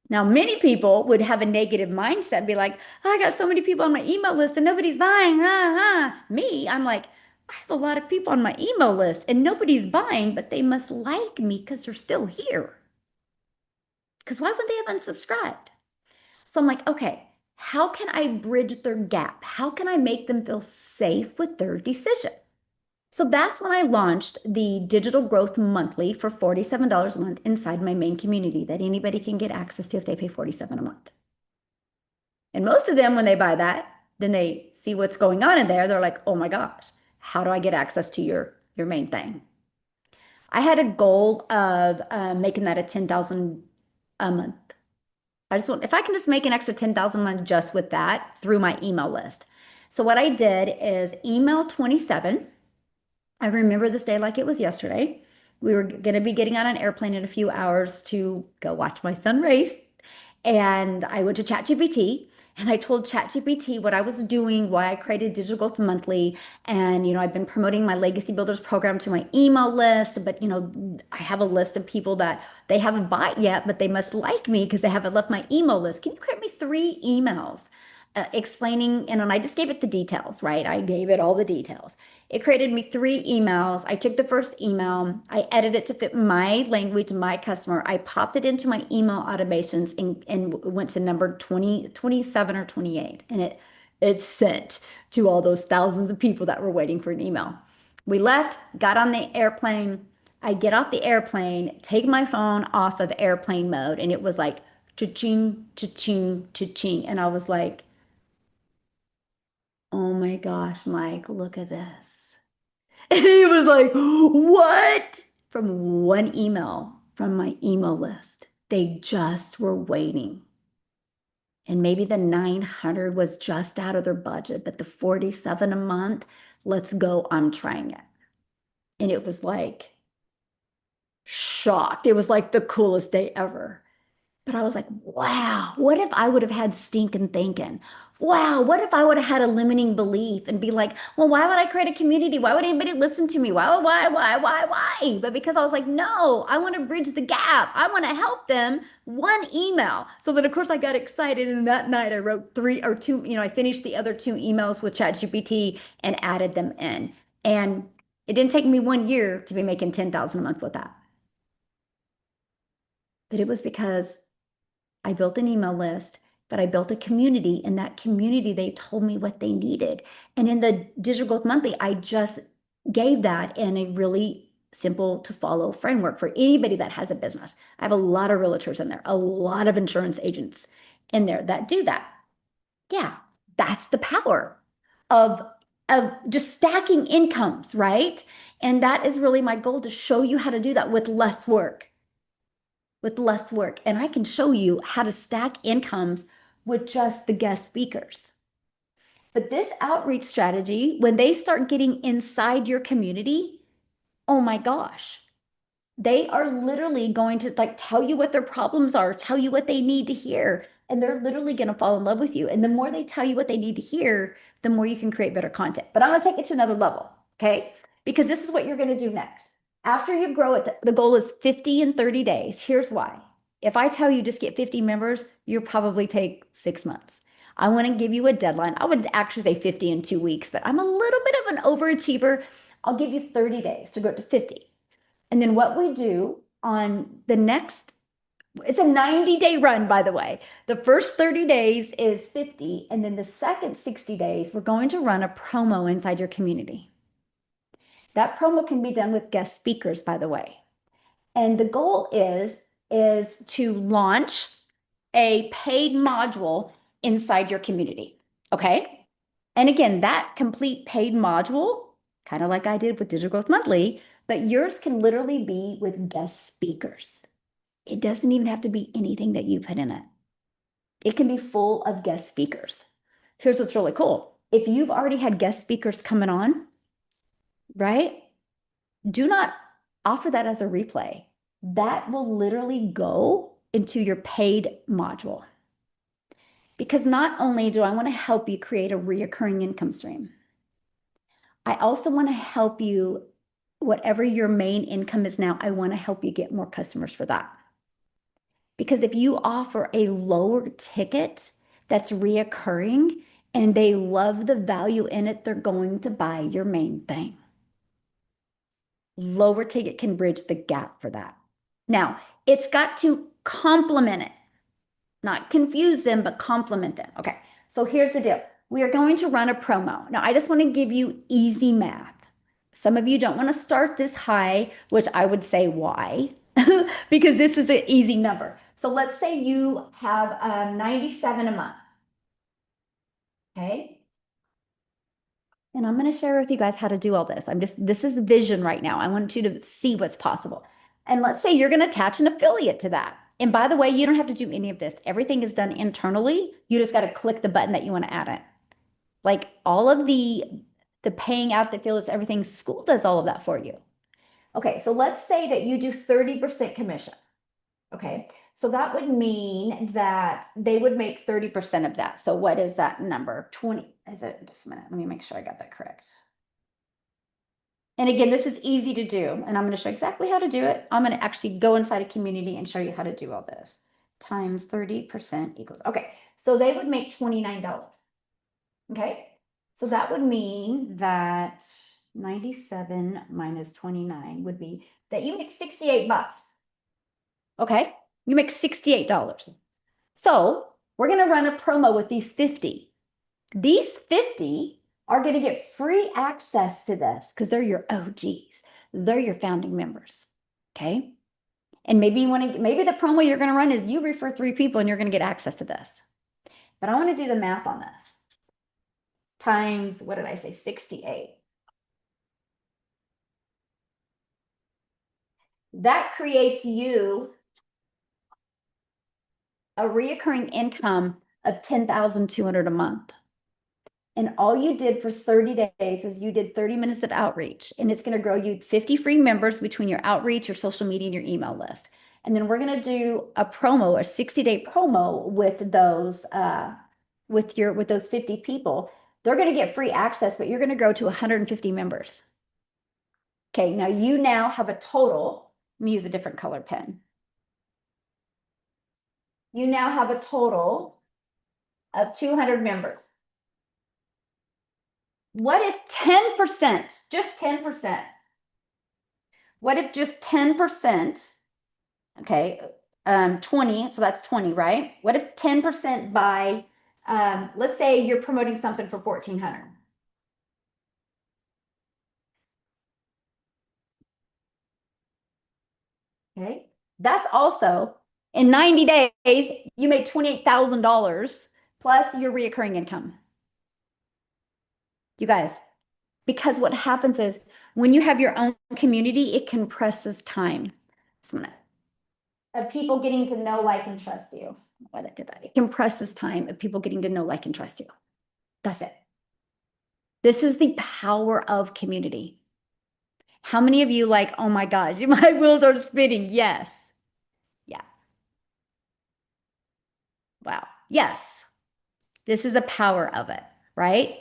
Now, many people would have a negative mindset and be like, oh, I got so many people on my email list and nobody's buying. Me, I'm like, I have a lot of people on my email list and nobody's buying, but they must like me because they're still here. Because why would they have unsubscribed? So I'm like, okay, how can I bridge their gap? How can I make them feel safe with their decision? So that's when I launched the Digital Growth Monthly for $47 a month inside my main community that anybody can get access to if they pay $47 a month. And most of them, when they buy that, then they see what's going on in there. They're like, oh my gosh, how do I get access to your main thing? I had a goal of making that a 10,000 a month. If I can just make an extra 10,000 a month just with that through my email list. So what I did is email 27. I remember this day like it was yesterday. We were going to be getting on an airplane in a few hours to go watch my son race. And I went to ChatGPT and I told ChatGPT what I was doing, why I created Digital Growth Monthly. And, I've been promoting my Legacy Builders program to my email list. But, I have a list of people that they haven't bought yet, but they must like me because they haven't left my email list. Can you create me 3 emails explaining? And I just gave it the details, right? I gave it all the details. It created me 3 emails. I took the first email, I edited it to fit my language, my customer. I popped it into my email automations and went to number 27 or 28. And It's sent to all those thousands of people that were waiting for an email. We left, got on the airplane. I get off the airplane, take my phone off of airplane mode, and it was like cha-ching, cha-ching, cha-ching. And I was like, oh my gosh, Mike, look at this. And he was like, what? From one email from my email list. They just were waiting. And maybe the 900 was just out of their budget, but the 47 a month, let's go, I'm trying it. And it was like shocked. It was like the coolest day ever. But I was like, wow, what if I would have had stinking thinking? Wow, what if I would have had a limiting belief and be like, well, why would I create a community? Why would anybody listen to me? Why? But because I was like, no, I want to bridge the gap. I want to help them one email. So then, of course, I got excited. And that night I wrote three or two, I finished the other two emails with ChatGPT and added them in. And it didn't take me 1 year to be making 10,000 a month with that. But it was because I built an email list, but I built a community. In that community, they told me what they needed. And in the Digital Growth Monthly, I just gave that in a really simple to follow framework for anybody that has a business. I have a lot of realtors in there, a lot of insurance agents in there that do that. Yeah, that's the power of just stacking incomes, right? And that is really my goal, to show you how to do that with less work. And I can show you how to stack incomes with just the guest speakers. But this outreach strategy, when they start getting inside your community, oh my gosh, they are literally going to like tell you what their problems are, tell you what they need to hear, and they're literally going to fall in love with you. And the more they tell you what they need to hear, the more you can create better content. But I'm going to take it to another level, okay? Because this is what you're going to do next. After you grow it, the goal is 50 in 30 days. Here's why. If I tell you just get 50 members, you'll probably take 6 months. I want to give you a deadline. I would actually say 50 in 2 weeks, but I'm a little bit of an overachiever. I'll give you 30 days to go to 50. And then what we do on the next, it's a 90-day run, by the way. The first 30 days is 50. And then the second 60 days, we're going to run a promo inside your community. That promo can be done with guest speakers, by the way. And the goal is to launch a paid module inside your community. Okay. And again, that complete paid module, kind of like I did with Digital Growth Monthly, but yours can literally be with guest speakers. It doesn't even have to be anything that you put in it. It can be full of guest speakers. Here's what's really cool. If you've already had guest speakers coming on, right? Do not offer that as a replay. That will literally go into your paid module. Because not only do I want to help you create a reoccurring income stream, I also want to help you, whatever your main income is now, I want to help you get more customers for that. Because if you offer a lower ticket that's reoccurring and they love the value in it, they're going to buy your main thing. Lower ticket can bridge the gap for that. Now, it's got to complement it, not confuse them, but complement them. Okay, so here's the deal. We are going to run a promo. Now, I just want to give you easy math. Some of you don't want to start this high, which I would say why? Because this is an easy number. So let's say you have 97 a month. Okay. And I'm going to share with you guys how to do all this. This is vision right now. I want you to see what's possible. And let's say you're going to attach an affiliate to that. And by the way, you don't have to do any of this. Everything is done internally. You just got to click the button that you want to add it. Like all of the paying out the affiliates, everything, school does all of that for you. Okay, so let's say that you do 30% commission. Okay, so that would mean that they would make 30% of that. So what is that number? 20, is it, just a minute, let me make sure I got that correct. And again, this is easy to do, and I'm going to show exactly how to do it. I'm going to actually go inside a community and show you how to do all this. Times 30% equals, okay, so they would make $29. Okay, so that would mean that 97 minus 29 would be that you make 68 bucks. Okay, you make $68. So we're going to run a promo with these 50. These 50 are going to get free access to this because they're your OGs. They're your founding members. Okay. And maybe you want to, maybe the promo you're going to run is you refer 3 people and you're going to get access to this. But I want to do the math on this. Times, what did I say? 68. That creates you a reoccurring income of 10,200 a month. And all you did for 30 days is you did 30 minutes of outreach, and it's going to grow you 50 free members between your outreach, your social media, and your email list. And then we're going to do a promo, a 60-day promo with those with those 50 people. They're going to get free access, but you're going to grow to 150 members. Okay, now you now have a total. Let me use a different color pen. You now have a total of 200 members. What if 10%, just 10%? What if just 10%, okay, 20, so that's 20, right? What if 10% by, let's say you're promoting something for 1,400. Okay, that's also, in 90 days, you made $28,000 plus your reoccurring income. You guys, because what happens is when you have your own community, it compresses time. Just a minute. Of people getting to know, like, and trust you. Why that did that? It compresses time of people getting to know, like, and trust you. That's it. This is the power of community. How many of you like, oh my gosh, my wheels are spinning? Yes. Yeah. Wow. Yes. This is the power of it, right?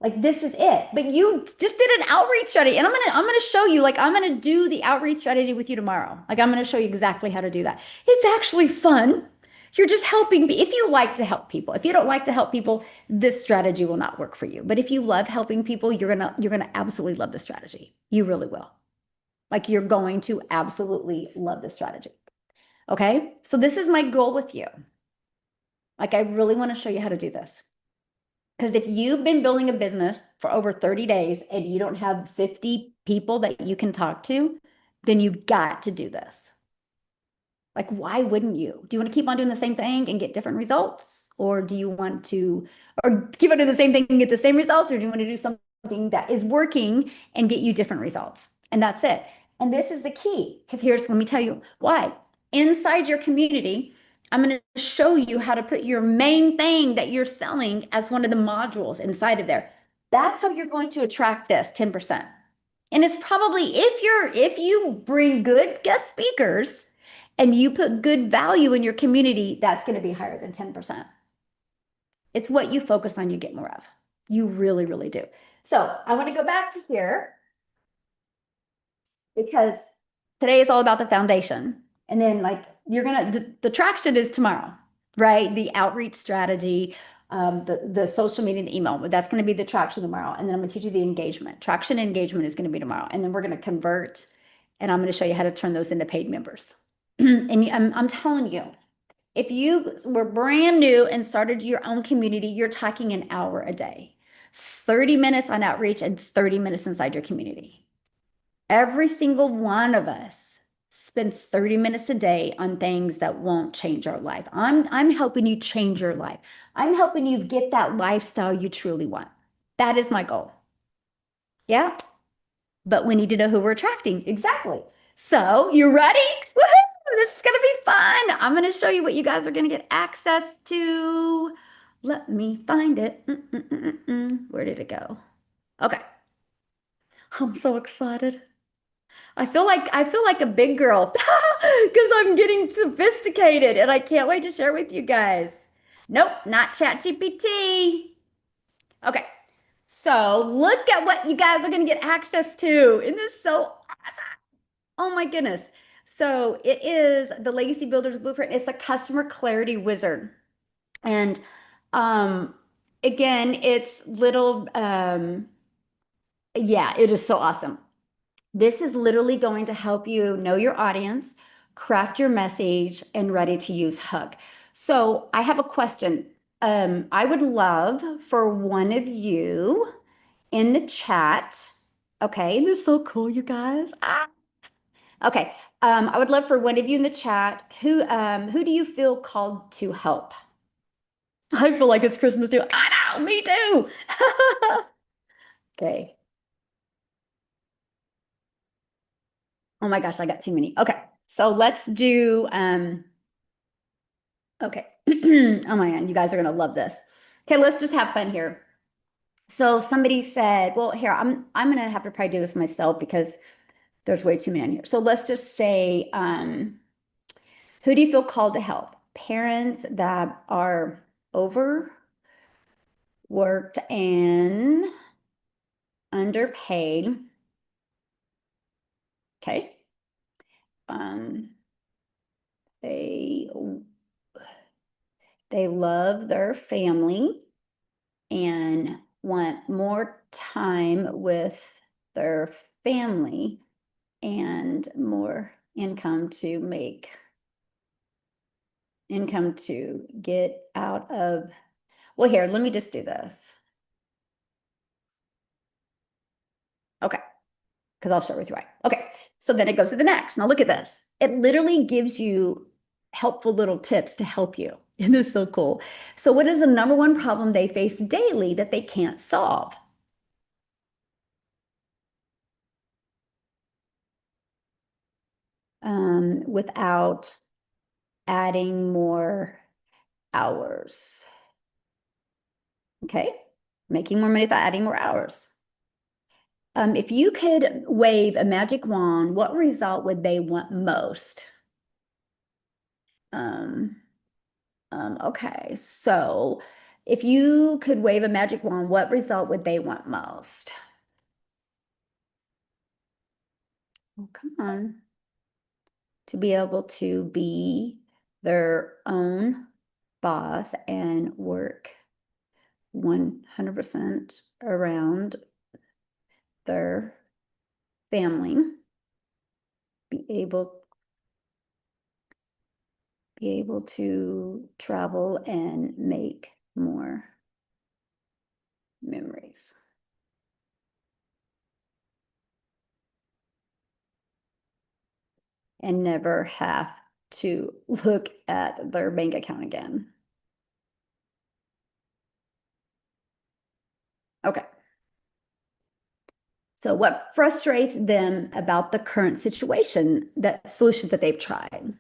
Like this is it. But you just did an outreach strategy. And I'm gonna show you, like I'm gonna do the outreach strategy with you tomorrow. Like I'm gonna show you exactly how to do that. It's actually fun. You're just helping. If you like to help people, if you don't like to help people, this strategy will not work for you. But if you love helping people, you're gonna absolutely love the strategy. You really will. Like you're going to absolutely love this strategy. Okay. So this is my goal with you. Like I really want to show you how to do this. Because if you've been building a business for over 30 days and you don't have 50 people that you can talk to, then you've got to do this. Like, why wouldn't you? Do you want to keep on doing the same thing and get different results? Or do you want to, or keep on doing the same thing and get the same results? Or do you want to do something that is working and get you different results? And that's it. And this is the key. Because let me tell you why. Inside your community, I'm going to show you how to put your main thing that you're selling as one of the modules inside of there. That's how you're going to attract this 10%. And it's probably if you bring good guest speakers and you put good value in your community, that's going to be higher than 10%. It's what you focus on, you get more of. You really, really do. So I want to go back to here because today is all about the foundation. And then like the traction is tomorrow, right? The outreach strategy, the social media and the email, that's going to be the traction tomorrow. And then I'm going to teach you the engagement. Traction and engagement is going to be tomorrow. And then we're going to convert and I'm going to show you how to turn those into paid members. And I'm telling you, if you were brand new and started your own community, you're talking an hour a day, 30 minutes on outreach and 30 minutes inside your community. Every single one of us spend 30 minutes a day on things that won't change our life. I'm helping you change your life. I'm helping you get that lifestyle you truly want. That is my goal. Yeah. But we need to know who we're attracting. Exactly. So you ready? Woohoo! This is going to be fun. I'm going to show you what you guys are going to get access to. Let me find it. Where did it go? Okay. I'm so excited. I feel like a big girl because I'm getting sophisticated and I can't wait to share with you guys. Nope, not ChatGPT. Okay. So look at what you guys are going to get access to. Isn't this so awesome? Oh my goodness. So it is the Legacy Builders Blueprint. It's a customer clarity wizard. And again, it's little yeah, it is so awesome. This is literally going to help you know your audience, craft your message, and ready to use hook. So I have a question. I would love for one of you in the chat. Okay, this is so cool, you guys. Ah. Okay, I would love for one of you in the chat. Who do you feel called to help? I feel like it's Christmas too. I know, me too. Okay. Oh my gosh, I got too many. Okay, so let's do okay. Oh my God, you guys are gonna love this. Okay, let's just have fun here. So somebody said, well, here, I'm gonna have to probably do this myself because there's way too many in here. So let's just say, who do you feel called to help? Parents that are overworked and underpaid. Okay. Um, they they love their family and want more time with their family and more income to get out of. Well, here, let me just do this. Okay, because I'll share with you right. Okay, so then it goes to the next. Now look at this. It literally gives you helpful little tips to help you. It is so cool. So what is the number one problem they face daily that they can't solve? Without adding more hours. Okay, making more money without adding more hours. If you could wave a magic wand, what result would they want most? Um, okay, so if you could wave a magic wand, what result would they want most? Oh, come on. To be able to be their own boss and work 100% around their family, be able to travel and make more memories. And never have to look at their bank account again. Okay. So what frustrates them about the current situation, the solutions that they've tried?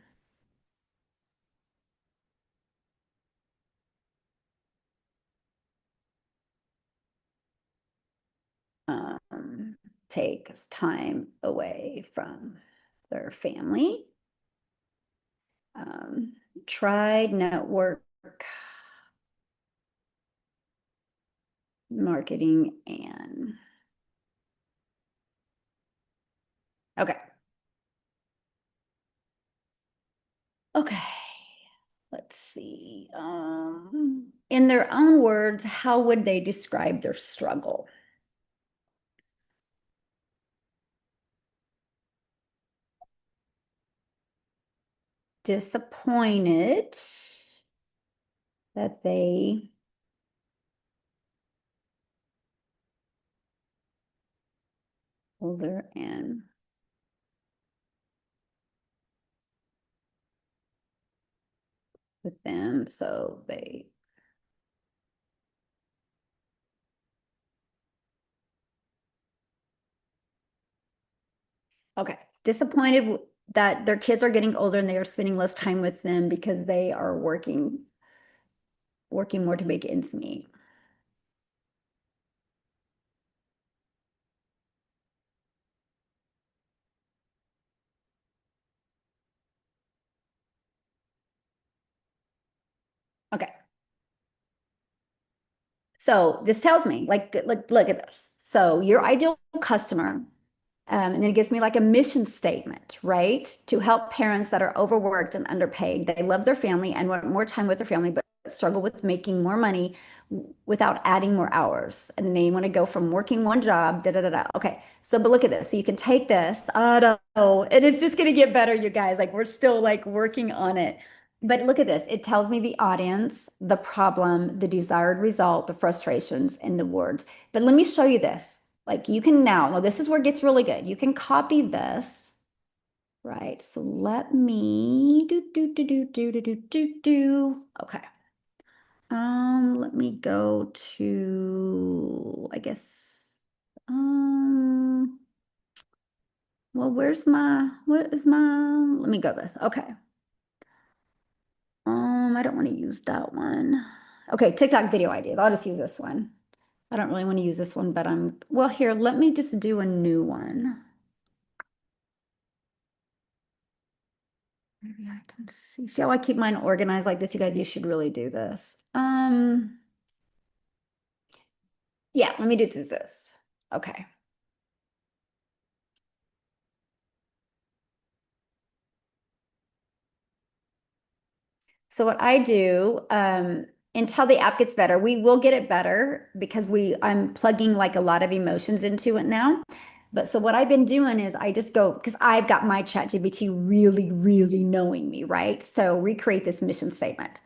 Um, Takes time away from their family. Um, Tried network marketing and okay. Okay. Let's see. In their own words, how would they describe their struggle? Disappointed that they older and with them, so they okay. Disappointed that their kids are getting older and they are spending less time with them because they are working more to make ends meet. Okay. So this tells me, like, look at this. So your ideal customer, and then it gives me like a mission statement, right? To help parents that are overworked and underpaid. They love their family and want more time with their family, but struggle with making more money without adding more hours. And then they want to go from working one job, da da da da. Okay, so but look at this. So you can take this. Oh no, it is just going to get better, you guys. Like we're still like working on it. But look at this. It tells me the audience, the problem, the desired result, the frustrations, and the words. But let me show you this. Like you can now, this is where it gets really good. You can copy this, right? So let me do. Okay. Let me go to, I guess, um, well, let me go this. Okay. I don't want to use that one. Okay, TikTok video ideas. I'll just use this one. I don't really want to use this one, but well, here, let me just do a new one. Maybe I can see. See how I keep mine organized like this? You guys, you should really do this. Yeah, let me do this. Okay. So what I do, until the app gets better, we will get it better because I'm plugging like a lot of emotions into it now. But so what I've been doing is I just go, because I've got my ChatGPT really, really knowing me, right? So recreate this mission statement.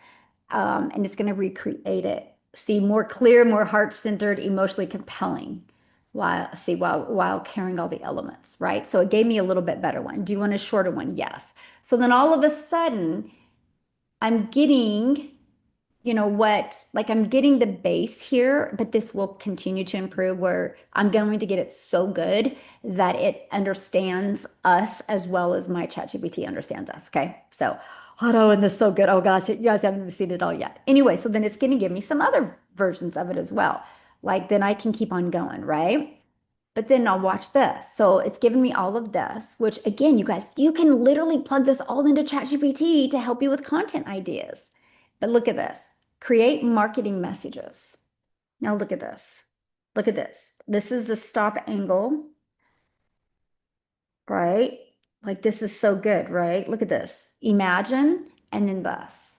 And it's going to recreate it. See, more clear, more heart-centered, emotionally compelling, while carrying all the elements, right? So it gave me a little bit better one. Do you want a shorter one? Yes. So then all of a sudden, I'm getting, like I'm getting the base here, but this will continue to improve where I'm going to get it so good that it understands us as well as my ChatGPT understands us. Okay. So, oh, and this is so good. Oh gosh, you guys haven't seen it all yet. Anyway, so then it's going to give me some other versions of it as well. Like then I can keep on going, right? But then I'll watch this. So it's given me all of this, which again, you guys, you can literally plug this all into ChatGPT to help you with content ideas. But look at this. Create marketing messages. Now look at this. Look at this. This is the stop angle, right? Like this is so good, right? Look at this. Imagine and then thus.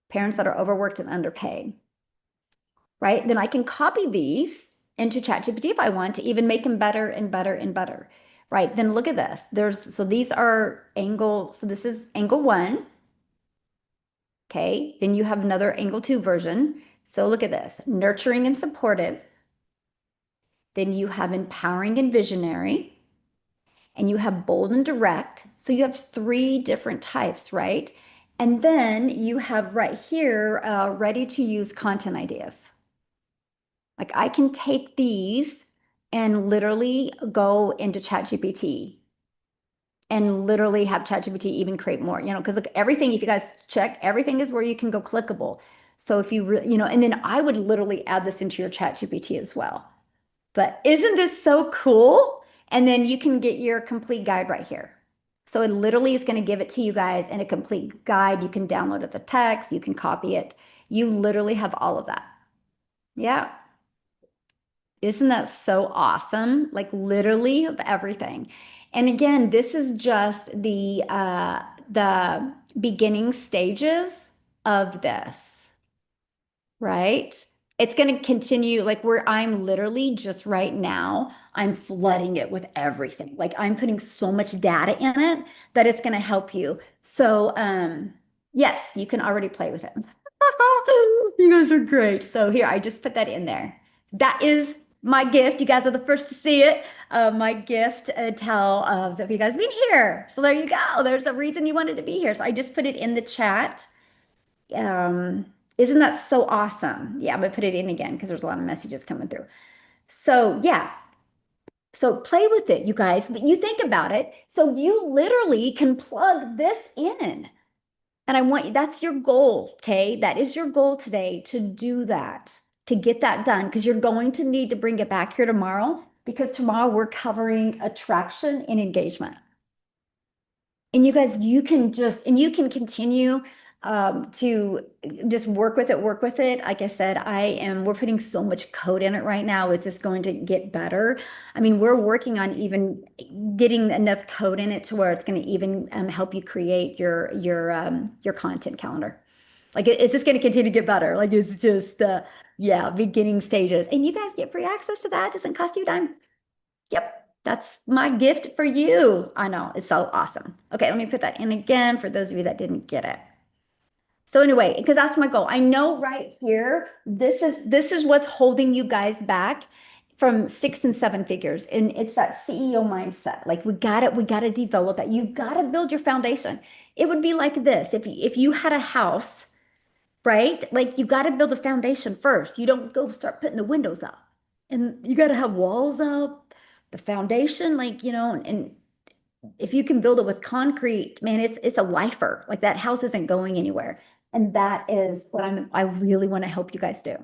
Parents that are overworked and underpaid, right? Then I can copy these into ChatGPT if I want to even make them better and better and better, right? Then look at this. So these are so this is angle one, okay? Then you have another angle two version. So look at this, nurturing and supportive. Then you have empowering and visionary, and you have bold and direct. So you have three different types, right? And then you have right here, ready to use content ideas. Like I can take these and literally go into ChatGPT and literally have ChatGPT even create more, because look, everything, if you guys check, everything is where you can go clickable. So if you really, and then I would literally add this into your ChatGPT as well. But isn't this so cool? And then you can get your complete guide right here. So it literally is going to give it to you guys in a complete guide. You can download it the text, you can copy it. You literally have all of that. Yeah. Isn't that so awesome? Like literally of everything. And again, this is just the beginning stages of this, right? It's going to continue like where I'm literally just right now, I'm flooding it with everything. Like I'm putting so much data in it that it's going to help you. So, yes, you can already play with it. You guys are great. So here, I just put that in there. That is my gift. You guys are the first to see it. My gift tell of you guys being here. So there you go. There's a reason you wanted to be here. So I just put it in the chat. Isn't that so awesome? Yeah, I'm gonna put it in again because there's a lot of messages coming through. So yeah, so play with it, you guys. But you think about it. So you literally can plug this in. And that's your goal, okay? That is your goal today to do that, to get that done, because you're going to need to bring it back here tomorrow because tomorrow we're covering attraction and engagement. And you guys, you can continue to just work with it. Like I said, we're putting so much code in it right now. It's just going to get better. I mean, we're working on even getting enough code in it to where it's going to even help you create your content calendar. Like it's just going to continue to get better. Like it's just yeah, beginning stages. And you guys get free access to that. It doesn't cost you a dime. Yep, that's my gift for you. I know, it's so awesome. Okay, let me put that in again for those of you that didn't get it. So anyway, because that's my goal. I know right here, this is what's holding you guys back from 6 and 7 figures. And it's that CEO mindset. Like we gotta develop that. You've got to build your foundation. It would be like this. If you had a house, right? Like you got to build a foundation first. You don't go start putting the windows up. And you got to have walls up, the foundation, like, and if you can build it with concrete, man, it's a lifer. Like that house isn't going anywhere. And that is what I really want to help you guys do.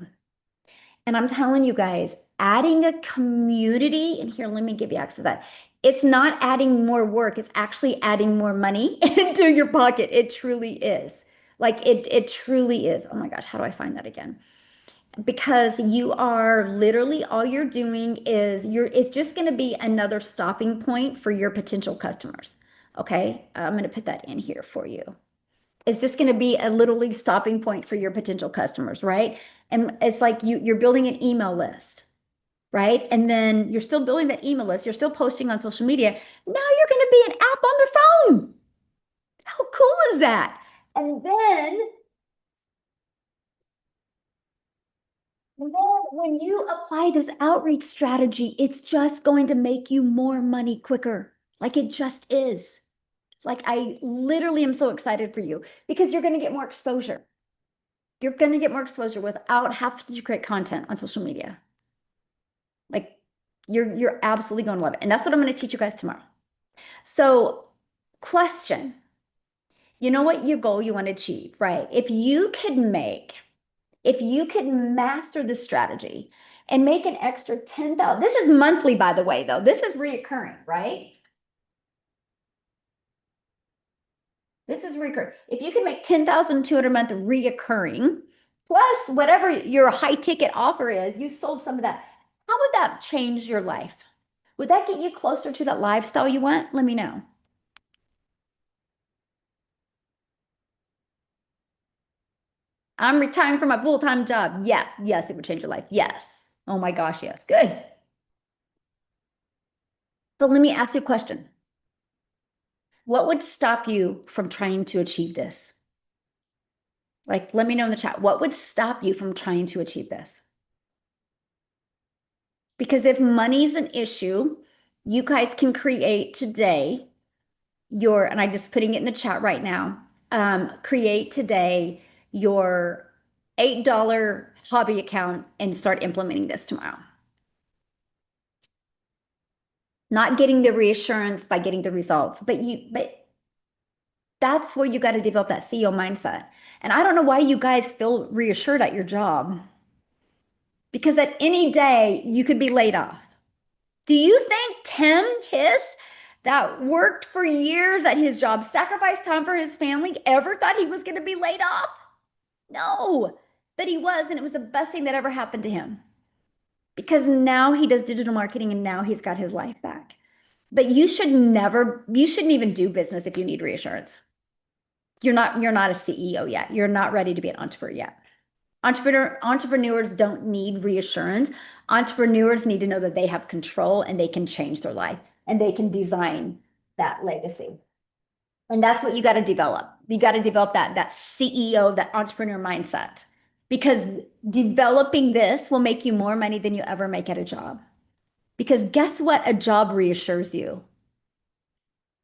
And I'm telling you guys, adding a community, and here, let me give you access to that. It's not adding more work, it's actually adding more money into your pocket. It truly is. Like it truly is. Oh my gosh, how do I find that again? Because you are literally all you're doing is it's just going to be another stopping point for your potential customers. Okay, I'm going to put that in here for you. It's just going to be a literally stopping point for your potential customers, right? And it's like you're building an email list, right? And then you're still building that email list, you're still posting on social media. Now you're going to be an app on their phone. How cool is that? And then when you apply this outreach strategy, it's just going to make you more money quicker. Like it just is. Like I literally am so excited for you because you're going to get more exposure. You're going to get more exposure without having to create content on social media. Like you're absolutely going to love it. And that's what I'm going to teach you guys tomorrow. So, question. You know what your goal you want to achieve, right? If you could master this strategy and make an extra 10,000, this is monthly, by the way, though. This is reoccurring, right? This is recurring. If you can make 10,200 a month reoccurring, plus whatever your high ticket offer is, you sold some of that. How would that change your life? Would that get you closer to that lifestyle you want? Let me know. I'm retiring from my full-time job. Yeah, yes, it would change your life. Yes. Oh my gosh, yes. Good. So let me ask you a question. What would stop you from trying to achieve this? Like, let me know in the chat. What would stop you from trying to achieve this? Because if money's an issue, you guys can create today and I'm just putting it in the chat right now. Create today your $8 hobby account and start implementing this tomorrow. Not getting the reassurance by getting the results, but that's where you got to develop that CEO mindset. And I don't know why you guys feel reassured at your job because at any day you could be laid off. Do you think Tim Hiss, that worked for years at his job, sacrificed time for his family, ever thought he was going to be laid off? No, but he was, and it was the best thing that ever happened to him because now he does digital marketing and now he's got his life back. But you shouldn't even do business if you need reassurance. You're not a CEO yet. You're not ready to be an entrepreneur yet. Entrepreneurs don't need reassurance. Entrepreneurs need to know that they have control and they can change their life and they can design that legacy. And that's what you got to develop. You got to develop that CEO, that entrepreneur mindset. Because developing this will make you more money than you ever make at a job. Because guess what? A job reassures you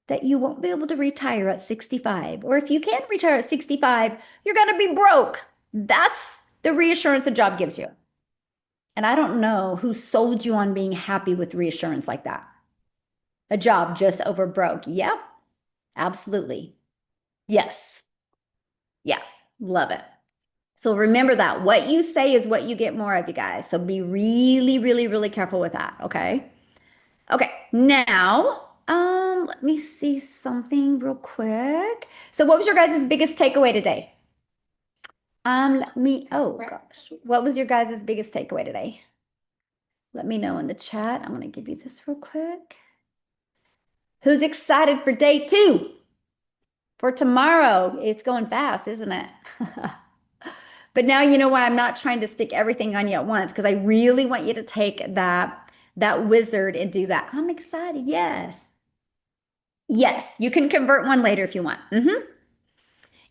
that you won't be able to retire at 65. Or if you can retire at 65, you're going to be broke. That's the reassurance a job gives you. And I don't know who sold you on being happy with reassurance like that. A job just over broke. Yep, absolutely. Yes. Yeah, love it. So remember that what you say is what you get more of, you guys. So be really, really, really careful with that. Okay. Okay. Now, let me see something real quick. So what was your guys' biggest takeaway today? Oh gosh, what was your guys' biggest takeaway today? Let me know in the chat. I'm gonna give you this real quick. Who's excited for day 2? For tomorrow? It's going fast, isn't it? But now you know why I'm not trying to stick everything on you at once because I really want you to take that wizard and do that. I'm excited. Yes. Yes, you can convert one later if you want.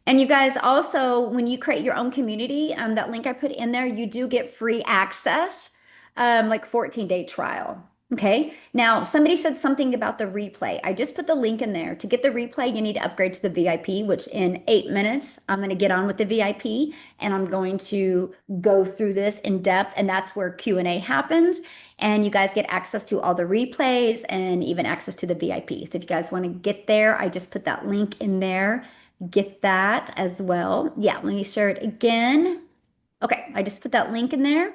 And you guys also, when you create your own community, that link I put in there, you do get free access, like 14-day trial. Okay. Now, somebody said something about the replay. I just put the link in there. To get the replay, you need to upgrade to the VIP, which in 8 minutes, I'm going to get on with the VIP and I'm going to go through this in depth. And that's where Q&A happens. And you guys get access to all the replays and even access to the VIP. So if you guys want to get there, I just put that link in there. Get that as well. Yeah, let me share it again. Okay, I just put that link in there.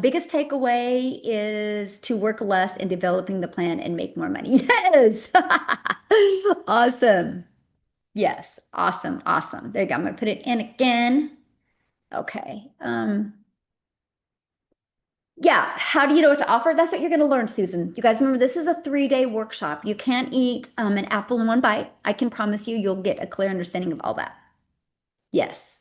Biggest takeaway is to work less in developing the plan and make more money. Yes. Awesome. Yes. Awesome. Awesome. There you go. I'm going to put it in again. Okay. Yeah. How do you know what to offer? That's what you're going to learn, Susan. You guys remember this is a 3-day workshop. You can't eat an apple in one bite. I can promise you, you'll get a clear understanding of all that. Yes.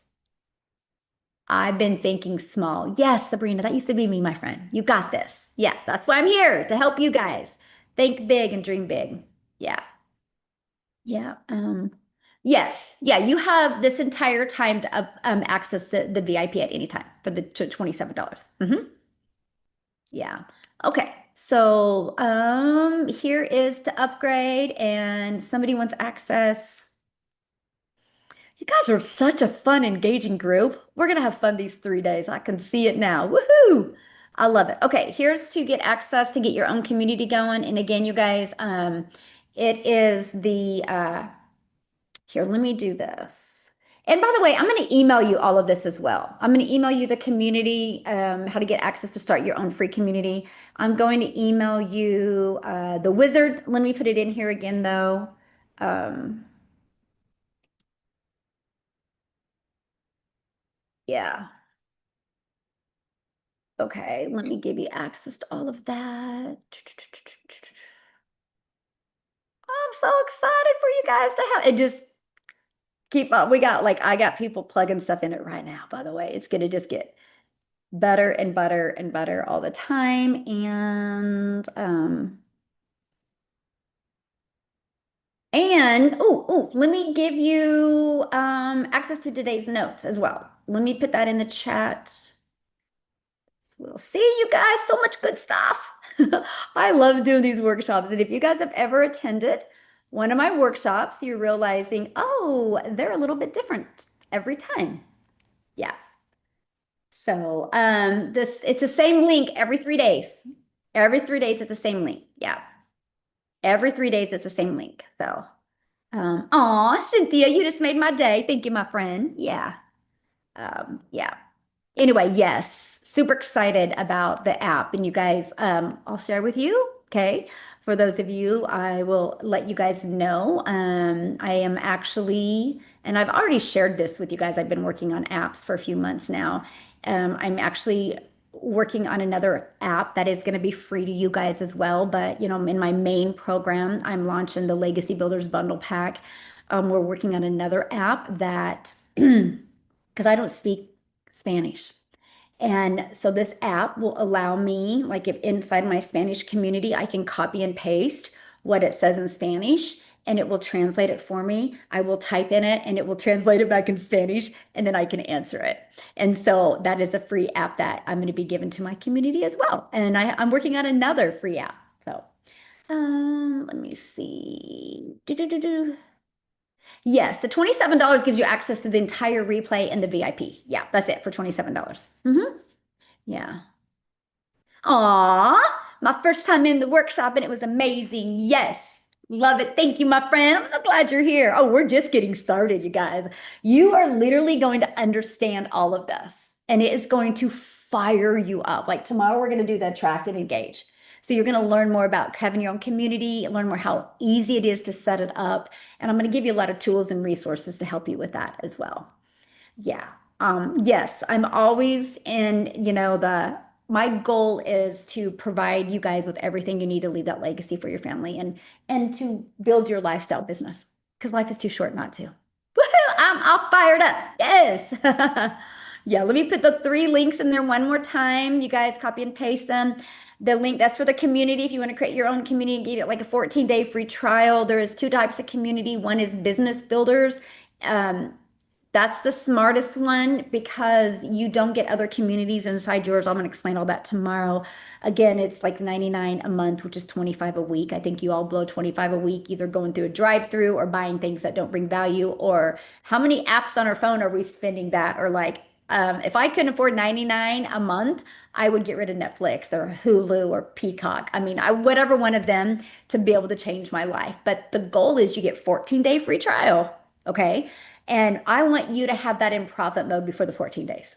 I've been thinking small. Yes, Sabrina, that used to be me, my friend. You got this. Yeah, that's why I'm here to help you guys. Think big and dream big. Yeah. Yeah. Yes. Yeah, you have this entire time to access the VIP at any time for the $27. Yeah. Okay. So here is the upgrade and somebody wants access. You guys are such a fun, engaging group. We're gonna have fun these 3 days. I can see it now. Woohoo! I love it. Okay, here's to get access to get your own community going. And again, you guys, it is the here, let me do this. And by the way, I'm going to email you all of this as well. I'm going to email you the community, how to get access to start your own free community. I'm going to email you the wizard. Let me put it in here again, though. Yeah. Okay, let me give you access to all of that. I'm so excited for you guys to have it. Just keep up. We got like I got people plugging stuff in it right now, by the way. It's gonna just get better and better and better all the time. And let me give you access to today's notes as well. Let me put that in the chat. We'll see you guys. So much good stuff. I love doing these workshops. And if you guys have ever attended one of my workshops, you're realizing, oh, they're a little bit different every time. Yeah. So this it's the same link every 3 days. Every 3 days it's the same link. Yeah. Every 3 days it's the same link. So aw, Cynthia, you just made my day. Thank you, my friend. Yeah. Yeah. Anyway, yes, super excited about the app. And you guys, I'll share with you. Okay. For those of you, I will let you guys know. I am actually, and I've already shared this with you guys. I've been working on apps for a few months now. I'm actually working on another app that is going to be free to you guys as well. But, you know, in my main program, I'm launching the Legacy Builders Bundle Pack. We're working on another app that, because I don't speak Spanish. And so this app will allow me, like if inside my Spanish community, I can copy and paste what it says in Spanish and it will translate it for me. I will type in it and it will translate it back in Spanish and then I can answer it. And so that is a free app that I'm going to be giving to my community as well. And I'm working on another free app. So let me see. Yes, the $27 gives you access to the entire replay and the VIP. Yeah, that's it for $27. Yeah. Aw, my first time in the workshop and it was amazing. Yes. Love it. Thank you, my friend. I'm so glad you're here. Oh, we're just getting started, you guys. You are literally going to understand all of this and it is going to fire you up. Like tomorrow, we're going to do the attract and engage. So you're going to learn more about having your own community, learn more how easy it is to set it up. And I'm going to give you a lot of tools and resources to help you with that as well. Yeah. Yes, I'm always in, my goal is to provide you guys with everything you need to leave that legacy for your family and to build your lifestyle business because life is too short not to. Woohoo! I'm all fired up. Yes. Yeah, let me put the 3 links in there one more time. You guys copy and paste them. The link that's for the community. If you want to create your own community, get it like a 14-day free trial. There is 2 types of community. One is business builders That's the smartest one because you don't get other communities inside yours. I'm going to explain all that tomorrow. Again, it's like 99 a month, which is 25 a week. I think you all blow 25 a week, either going through a drive-through or buying things that don't bring value. Or how many apps on our phone are we spending that? Or like, if I couldn't afford 99 a month, I would get rid of Netflix or Hulu or Peacock. I mean, whatever one of them to be able to change my life. But the goal is you get 14-day free trial. Okay. And I want you to have that in profit mode before the 14 days.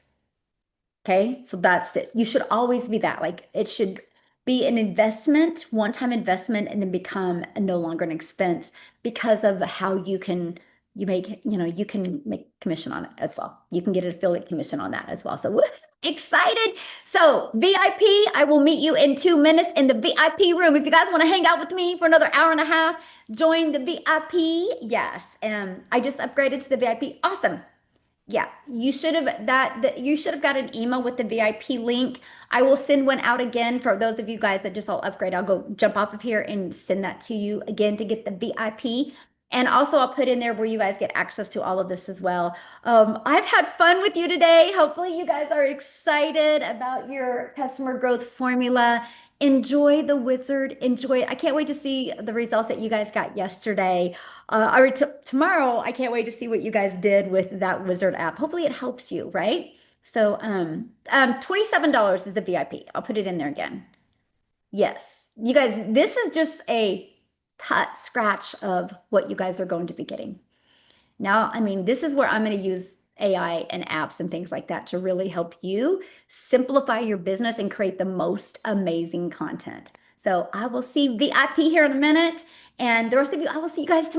Okay. So that's it. You should always be that. Like it should be an investment, one-time investment, and then become no longer an expense because of how you can make commission on it as well. You can get an affiliate commission on that as well. So excited. So VIP, I will meet you in 2 minutes in the VIP room. If you guys want to hang out with me for another hour and a half, join the VIP. Yes. I just upgraded to the VIP. Awesome. Yeah, you should have got an email with the VIP link. I will send one out again for those of you guys that just all upgrade. I'll go jump off of here and send that to you again to get the VIP. And also I'll put in there where you guys get access to all of this as well. I've had fun with you today. Hopefully you guys are excited about your customer growth formula. Enjoy the wizard. Enjoy it. I can't wait to see the results that you guys got yesterday. Or tomorrow, I can't wait to see what you guys did with that wizard app. Hopefully it helps you, right? So $27 is the VIP. I'll put it in there again. Yes. You guys, this is just a scratch of what you guys are going to be getting. Now, I mean, this is where I'm going to use AI and apps and things like that to really help you simplify your business and create the most amazing content. So I will see VIP here in a minute. And the rest of you, I will see you guys tomorrow.